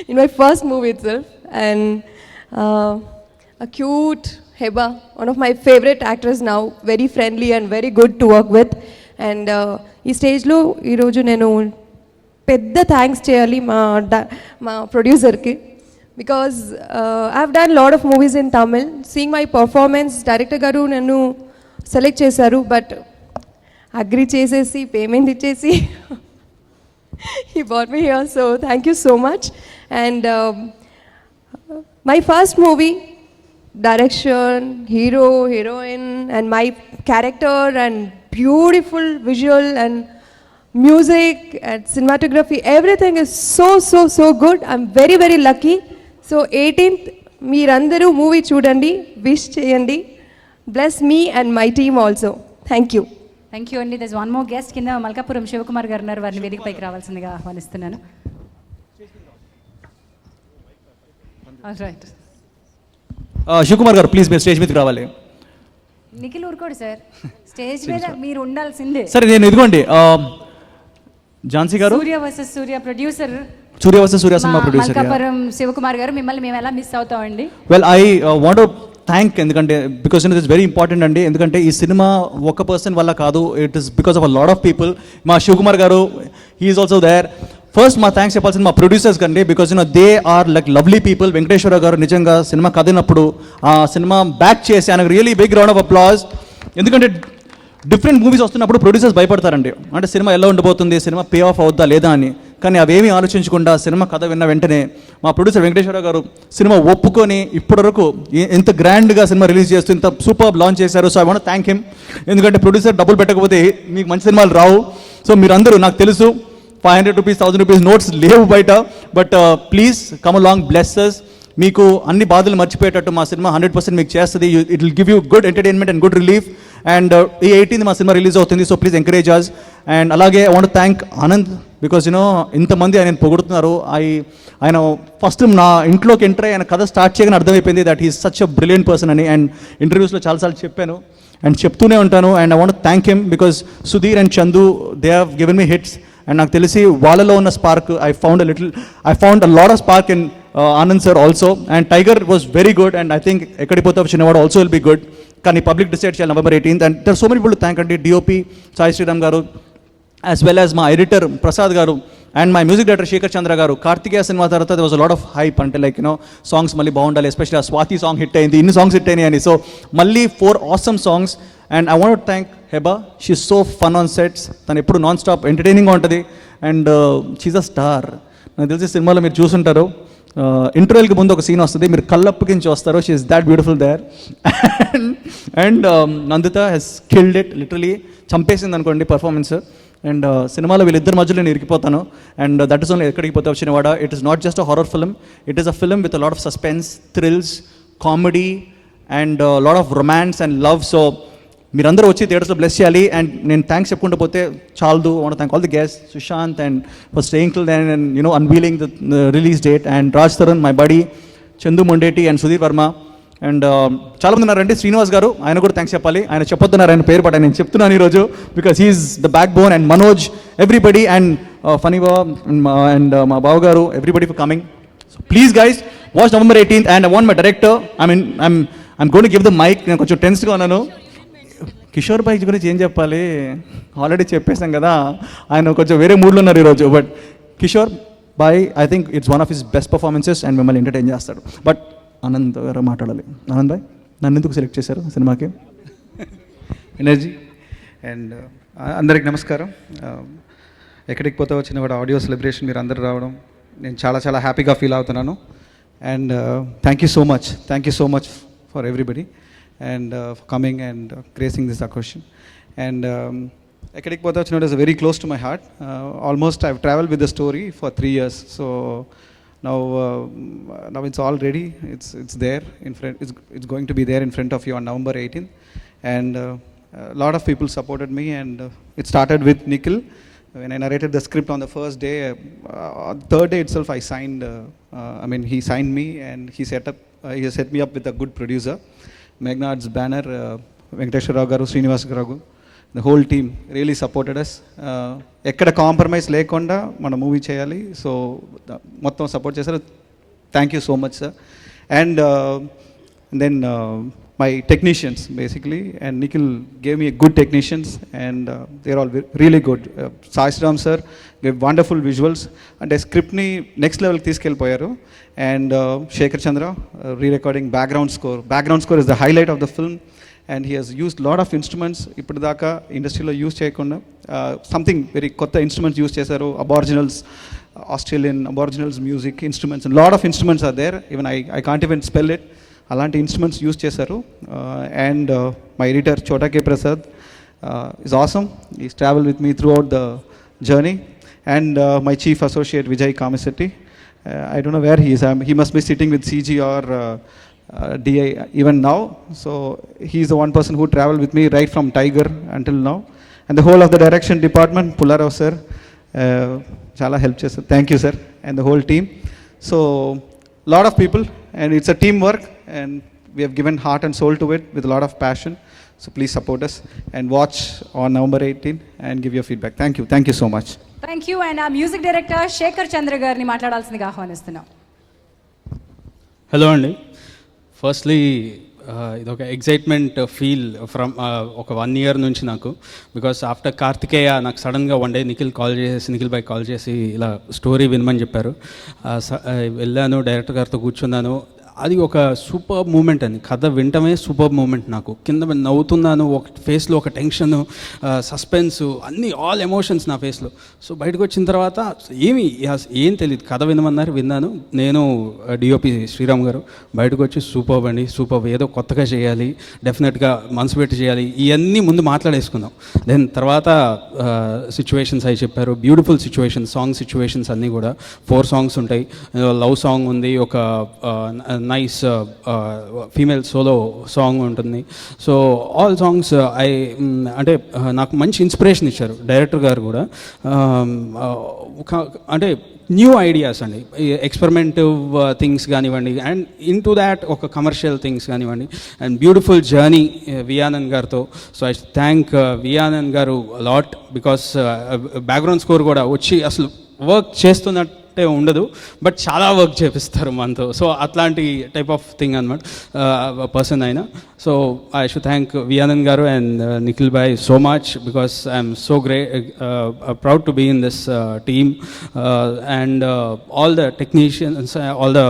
in my first movie itself, and a cute Heba, one of my favorite actors now, very friendly and very good to work with. And ఈ స్టేజ్లో ఈరోజు నేను పెద్ద thanks చేయాలి మా ప్రొడ్యూసర్కి, because I have done lot of movies in Tamil. Seeing my performance, director garu నన్ను select చేశారు, బట్ అగ్రి చేసేసి పేమెంట్ ఇచ్చేసి he brought me here, so thank you so much. And my first movie, direction, hero, heroine, and my character, and beautiful visual and music and cinematography, everything is so good. I'm very very lucky. So 18th meerandaru movie chudandi, wish cheyandi, bless me and my team also. Thank you. Thank you అండి. దస్ one more guest కింద మల్కాపురం శివకుమార్ గారు ఉన్నారు. వారిని వేదిక పైకి రావాల్సిందిగా ఆహ్వానిస్తున్నాను. Right, Shivakumar గారు ప్లీజ్ మీరు స్టేజ్ మీదకి రావాలి. నిఖిల్ ఊరుకోడు సార్, స్టేజ్ మీద మీరు ఉండాల్సిందే. సరే, నేను ఎదుగోండి Jhansi garu, Surya versus Surya producer, Surya cinema producer Malkapuram Sivakumar garu, మిమ్మల్ని మేము ఎలా మిస్ అవుతామండి? వెల్, ఐ వాంట్ థ్యాంక్, ఎందుకంటే because it is very important అండి. ఎందుకంటే ఈ సినిమా ఒక పర్సన్ వల్ల కాదు, it is because of a lot of people. మా Sivakumar garu, he is also there. First మా థ్యాంక్స్ చెప్పాల్సింది మా ప్రొడ్యూసర్స్ కండి, because they are like lovely people. Venkateswara garu నిజంగా సినిమా కదినప్పుడు ఆ సినిమా బ్యాక్ చేసి ఆయనకు really big round of applause. ఎందుకంటే డిఫరెంట్ మూవీస్ వస్తున్నప్పుడు ప్రొడ్యూసర్స్ భయపడతారండి, అంటే సినిమా ఎలా ఉండబోతుంది, సినిమా పే ఆఫ్ అవుద్దా లేదా అని. కానీ అవేమీ ఆలోచించకుండా సినిమా కథ విన్న వెంటనే మా ప్రొడ్యూసర్ వెంకటేశ్వర గారు సినిమా ఒప్పుకొని ఇప్పటివరకు ఎంత గ్రాండ్గా సినిమా రిలీజ్ చేస్తూ ఇంత సూపర్ లాంచ్ చేశారు. So I want thank him. ఎందుకంటే ప్రొడ్యూసర్ డబ్బులు పెట్టకపోతే మీకు మంచి సినిమాలు రావు. సో మీరందరూ, నాకు తెలుసు 500 రూపీస్ 1000 రూపీస్ నోట్స్ లేవు బయట, but please come along, blesses. మీకు అన్ని బాధలు మర్చిపోయేటట్టు మా సినిమా 100% మీకు చేస్తుంది. It will give you good entertainment and good relief. And ఈ 18th మా సినిమా రిలీజ్ అవుతుంది. So please encourage us. And అలాగే I want thank Anand because you know ఇంతమంది ఆయన పొగుడుతున్నారు. ఆయన ఫస్ట్ నా ఇంట్లోకి ఎంటర్ అయ్యి ఆయన కథ స్టార్ట్ చేయగానే అర్థమైపోయింది that is such a brilliant person అని. అండ్ ఇంటర్వ్యూస్లో చాలాసార్లు చెప్పాను అండ్ చెప్తూనే ఉంటాను. And I want thank him because Sudheer and Chandu they have given me hits. And నాకు తెలిసి వాళ్ళలో ఉన్న spark I found a lot of spark in Anand sir also. And tiger was very good and I think ఎక్కడికి పోతే చిన్నవాడు also will be good. కానీ public decide చేయాలి November 18th. And there so many people to thank అండి. DOP Sai Sriram garu, as well as మా editor Prasad garu and my music director Shekhar Chandra garu. Karthikeya cinema తర్వాత they was a lot of hype, అంటే like you know songs మళ్ళీ బాగుండాలి, especially ఆ Swathi song hit అయింది, ఇన్ని songs hit అయినాయి అని. సో మళ్ళీ 4 awesome songs. And I want thank Heba, she is so fun on sets, తను ఎప్పుడు నాన్ స్టాప్ ఎంటర్టైనింగ్గా ఉంటుంది అండ్ షీజ్ అ స్టార్. నాకు తెలిసి సినిమాలో మీరు చూసుంటారు, ఇంటర్వెల్కి ముందు ఒక సీన్ వస్తుంది, మీరు కళ్ళప్పకించి వస్తారు, she is that beautiful there. And Nandita has killed it, literally చంపేసింది అనుకోండి పర్ఫార్మెన్స్. అండ్ సినిమాలో వీళ్ళిద్దరి మధ్యలో నేను ఇరికిపోతాను. అండ్ దట్ ఇస్ ఓన్లీ ఎక్కడికి పోతే వచ్చినవాడ. It is not just a horror film, it is a film with a lot of suspense, thrills, comedy and lot of romance and love. So మీరందరూ వచ్చి థియేటర్స్లో బ్లెస్ చేయాలి. అండ్ నేను thanks చెప్పుకుంటూ పోతే చాలదు. Want thank all the guest, Sushanth and for staying till then and you know unveiling the release date. And Raj Tarun, my buddy, Chandu Mondeti and Sudheer Varma. And చాలామంది ఉన్నారండి, శ్రీనివాస్ గారు, ఆయన కూడా థ్యాంక్స్ చెప్పాలి. ఆయన చెప్పొద్దున్నారు ఆయన పేరు, బట్ నేను చెప్తున్నాను ఈరోజు because he is the backbone. And Manoj, everybody, and ఫనీబా అండ్ మా బావ గారు, everybody for coming. So please guys watch November 18th. And I want my director, I'm going to give the mic. నేను కొంచెం టెన్స్గా ఉన్నాను. కిషోర్ భాయ్ గురించి ఏం చెప్పాలి, ఆల్రెడీ చెప్పేశాం కదా, ఆయన కొంచెం వేరే మూడ్లో ఉన్నారు ఈరోజు. But Kishore Bhai I think it's one of his best performances and మిమ్మల్ని ఎంటర్టైన్ చేస్తాడు. బట్ ఆనంద్ గారు మాట్లాడాలి. ఆనంద్ భాయ్, నన్ను ఎందుకు సెలెక్ట్ చేశారు సినిమాకి? ఎనర్జీ. అండ్ అందరికి నమస్కారం. ఎక్కడికి పోతే వచ్చిన కూడా ఆడియో సెలబ్రేషన్ మీరు అందరూ రావడం నేను చాలా చాలా హ్యాపీగా ఫీల్ అవుతున్నాను. And thank you so much for everybody and for coming and gracing this occasion. And ఎక్కడికి పోతే వచ్చిన is very close to my heart. Almost I've traveled with the story for 3 years. So now it's all ready. It's there in front. It's going to be there in front of you on November 18th. And a lot of people supported me, and it started with Nikhil. When I narrated the script on the first day, third day itself I signed. He signed me, and he set me up with a good producer. Meghnad's banner, Venkateshwar Rao garu, Srinivas garu, the whole team really supported us. ekkada compromise lekunda mana movie cheyali, so mottham support chesaru. Thank you so much, sir. And then my technicians basically, and Nikhil gave me a good technicians, and they're all really good. Sai Sriram sir gave wonderful visuals, and a script ni next level ki తీసుకెళ్ళిపోయారు. And Shekhar Chandra re-recording background score is the highlight of the film, and he has used lot of instruments ఇప్పుడు దాకా ఇండస్ట్రీలో use చేయకుండా something very కొత్త instruments use చేశారు. Aboriginals, Australian aboriginals music instruments, lot of instruments are there, even I can't even spell it. అలాంటి instruments use చేశారు. And my editor Chota K Prasad is awesome. He's traveled with me throughout the journey. And my chief associate Vijay Kamisetti, I don't know where he is. He must be sitting with CG or DI even now. So he's the one person who traveled with me right from Tiger until now. And the whole of the direction department, Pullarao sir, chala help chesaru. Thank you sir, and the whole team. So lot of people, and it's a teamwork, and we have given heart and soul to it with a lot of passion. So please support us and watch on November 18th and give your feedback. Thank you so much. Thank you. And ఆ music director Shekhar చంద్ర గారిని మాట్లాడాల్సిందిగా ఆహ్వానిస్తున్నాం. Hello అండి. Firstly ఇదొక excitement feel from ఒక 1 year నుంచి నాకు, because after Karthikeya నాకు సడన్గా one day Nikhil by call చేసి ఇలా స్టోరీ వినమని చెప్పారు. వెళ్ళాను, డైరెక్టర్ గారితో కూర్చున్నాను. అది ఒక సూపర్ మూమెంట్ అండి. కథ వింటమే సూపర్ మూమెంట్. నాకు కింద నవ్వుతున్నాను, ఒక ఫేస్లో ఒక టెన్షన్, సస్పెన్స్, అన్నీ ఆల్ ఎమోషన్స్ నా ఫేస్లో. సో బయటకు వచ్చిన తర్వాత ఏం తెలియదు, కథ వినమన్నారు, విన్నాను. నేను డిఓపి శ్రీరామ్ గారు బయటకు వచ్చి సూపర్ అండి, సూపర్, ఏదో కొత్తగా చేయాలి, డెఫినెట్గా మనసు పెట్టి చేయాలి, ఇవన్నీ ముందు మాట్లాడేసుకుందాం. దెన్ తర్వాత సిచ్యువేషన్స్ అవి చెప్పారు, బ్యూటిఫుల్ సిచ్యువేషన్స్, సాంగ్ సిచ్యువేషన్స్ అన్నీ కూడా 4 songs ఉంటాయి. లవ్ సాంగ్ ఉంది, ఒక నైస్ ఫీమేల్ సోలో సాంగ్ ఉంటుంది. సో ఆల్ సాంగ్స్ అంటే నాకు మంచి ఇన్స్పిరేషన్ ఇచ్చారు డైరెక్టర్ గారు కూడా. అంటే న్యూ ఐడియాస్ అండి, ఎక్స్పెరిమెంటివ్ థింగ్స్ కానివ్వండి, అండ్ ఇన్ టు దాట్ ఒక కమర్షియల్ థింగ్స్ కానివ్వండి, అండ్ బ్యూటిఫుల్ జర్నీ విఆనంద్ గారితో. సో ఐ థ్యాంక్ విఆనంద్ గారు లాట్, బికాస్ బ్యాక్గ్రౌండ్ స్కోర్ కూడా వచ్చి అసలు వర్క్ చేస్తున్నట్టే ఉండదు, బట్ చాలా వర్క్ చేపిస్తారు మనతో. సో అట్లాంటి టైప్ ఆఫ్ థింగ్ అనమాట పర్సన్ అయినా. సో ఐ షుడ్ థ్యాంక్ విఆనంద్ గారు and Nikhil Bhai so much, because I'm so proud to be in this team. And all the technicians, all the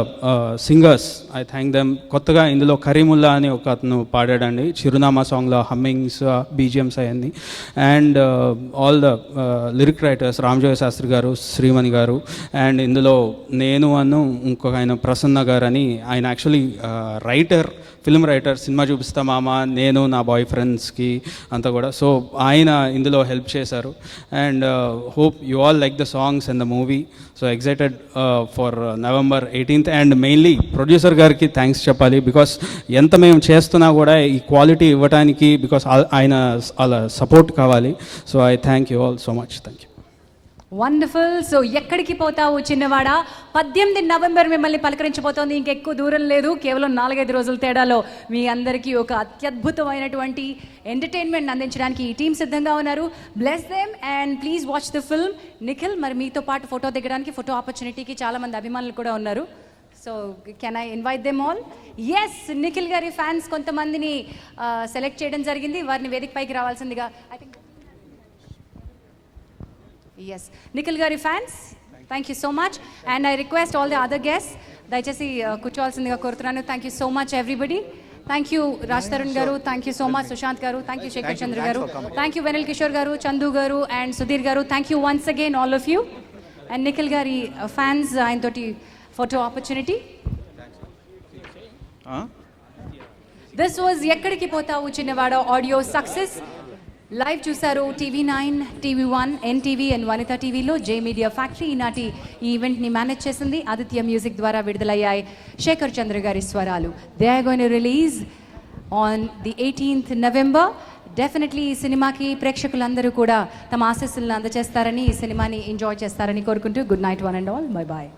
singers, I thank them. కొత్తగా ఇందులో కరీముల్లా అని ఒక అతను పాడాడండి చిరునామా సాంగ్లో, హమ్మింగ్స్, బీజిఎమ్స్ అవన్నీ. And all the lyric writers, Ramajoga Sastry గారు, శ్రీమణి గారు, అండ్ ఇందులో నేను ఇంకొక ఆయన ప్రసన్న గారు అని, ఆయన actually writer, film writer, cinema చూపిస్తా మామ, నేను నా బాయ్ ఫ్రెండ్స్కి అంతా కూడా. సో ఆయన ఇందులో హెల్ప్ చేశారు. And hope you all like the songs and the movie. So excited for November 18th. And mainly producer గారికి థ్యాంక్స్ చెప్పాలి, బికాస్ ఎంత మేము చేస్తున్నా కూడా ఈ క్వాలిటీ ఇవ్వడానికి బికాస్ ఆయన అలా సపోర్ట్ కావాలి. So I thank you all so much. Thank you. Wonderful. So ఎక్కడికి పోతావు చిన్నవాడా 18 నవంబర్ మిమ్మల్ని పలకరించబోతోంది. ఇంకెక్కువ దూరం లేదు, కేవలం 4-5 రోజుల తేడాలో మీ అందరికీ ఒక అత్యద్భుతమైనటువంటి ఎంటర్టైన్మెంట్ అందించడానికి ఈ టీం సిద్ధంగా ఉన్నారు. Bless them and please watch the film. Nikhil, మరి మీతో పాటు ఫోటో దిగడానికి, ఫోటో ఆపర్చునిటీకి చాలామంది అభిమానులు కూడా ఉన్నారు. So can I invite them all? Yes, Nikhil గారి ఫ్యాన్స్ కొంతమందిని సెలెక్ట్ చేయడం జరిగింది, వారిని వేదిక పైకి రావాల్సిందిగా. ఐ థింక్ yes, నిఖిల్ గారి fans, thank you so much. And I request all the other guests దయచేసి కూర్చోవాల్సిందిగా కోరుతున్నాను. Thank you so much everybody. Thank you Raj Tarun garu, thank you so much Sushant garu, thank you Shekhar Chandra గారు, థ్యాంక్ యూ వెనల్ కిషోర్ గారు, చందు గారు అండ్ సుధీర్ గారు. Thank you once again all of you. And Nikhil గారి fans ఆయనతోటి photo opportunity. This was ఎక్కడికి పోతావు చిన్నవాడ ఆడియో సక్సెస్. లైవ్ చూశారు TV9, TV1, NTV and Vanitha టీవీలో. జే మీడియా ఫ్యాక్టరీ ఈనాటి ఈ ఈవెంట్ని మేనేజ్ చేసింది. ఆదిత్య మ్యూజిక్ ద్వారా విడుదలయ్యాయి శేఖర్ చంద్ర గారి స్వరాలు. They are going to release on the 18th November. Definitely ఈ సినిమాకి ప్రేక్షకులందరూ కూడా తమ ఆశీస్సులను అందజేస్తారని, ఈ సినిమాని ఎంజాయ్ చేస్తారని కోరుకుంటూ good night one and all. Bye bye.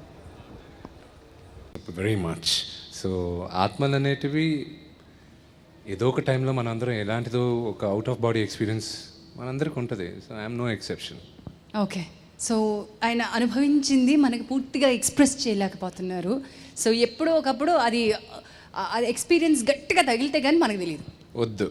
Very much. So ఆత్మలు అనేటివి ఏదో ఒక టైంలో మనందరం ఎలాంటిదో ఒక అవుట్ ఆఫ్ బాడీ ఎక్స్పీరియన్స్ మనందరికి ఉంటుంది. So I'm no exception. Okay, so ఆయన అనుభవించింది మనకి పూర్తిగా ఎక్స్ప్రెస్ చేయలేకపోతున్నారు. సో ఎప్పుడో ఒకప్పుడు అది ఎక్స్పీరియన్స్ గట్టిగా తగిలితే కానీ మనకు తెలియదు. వద్దు.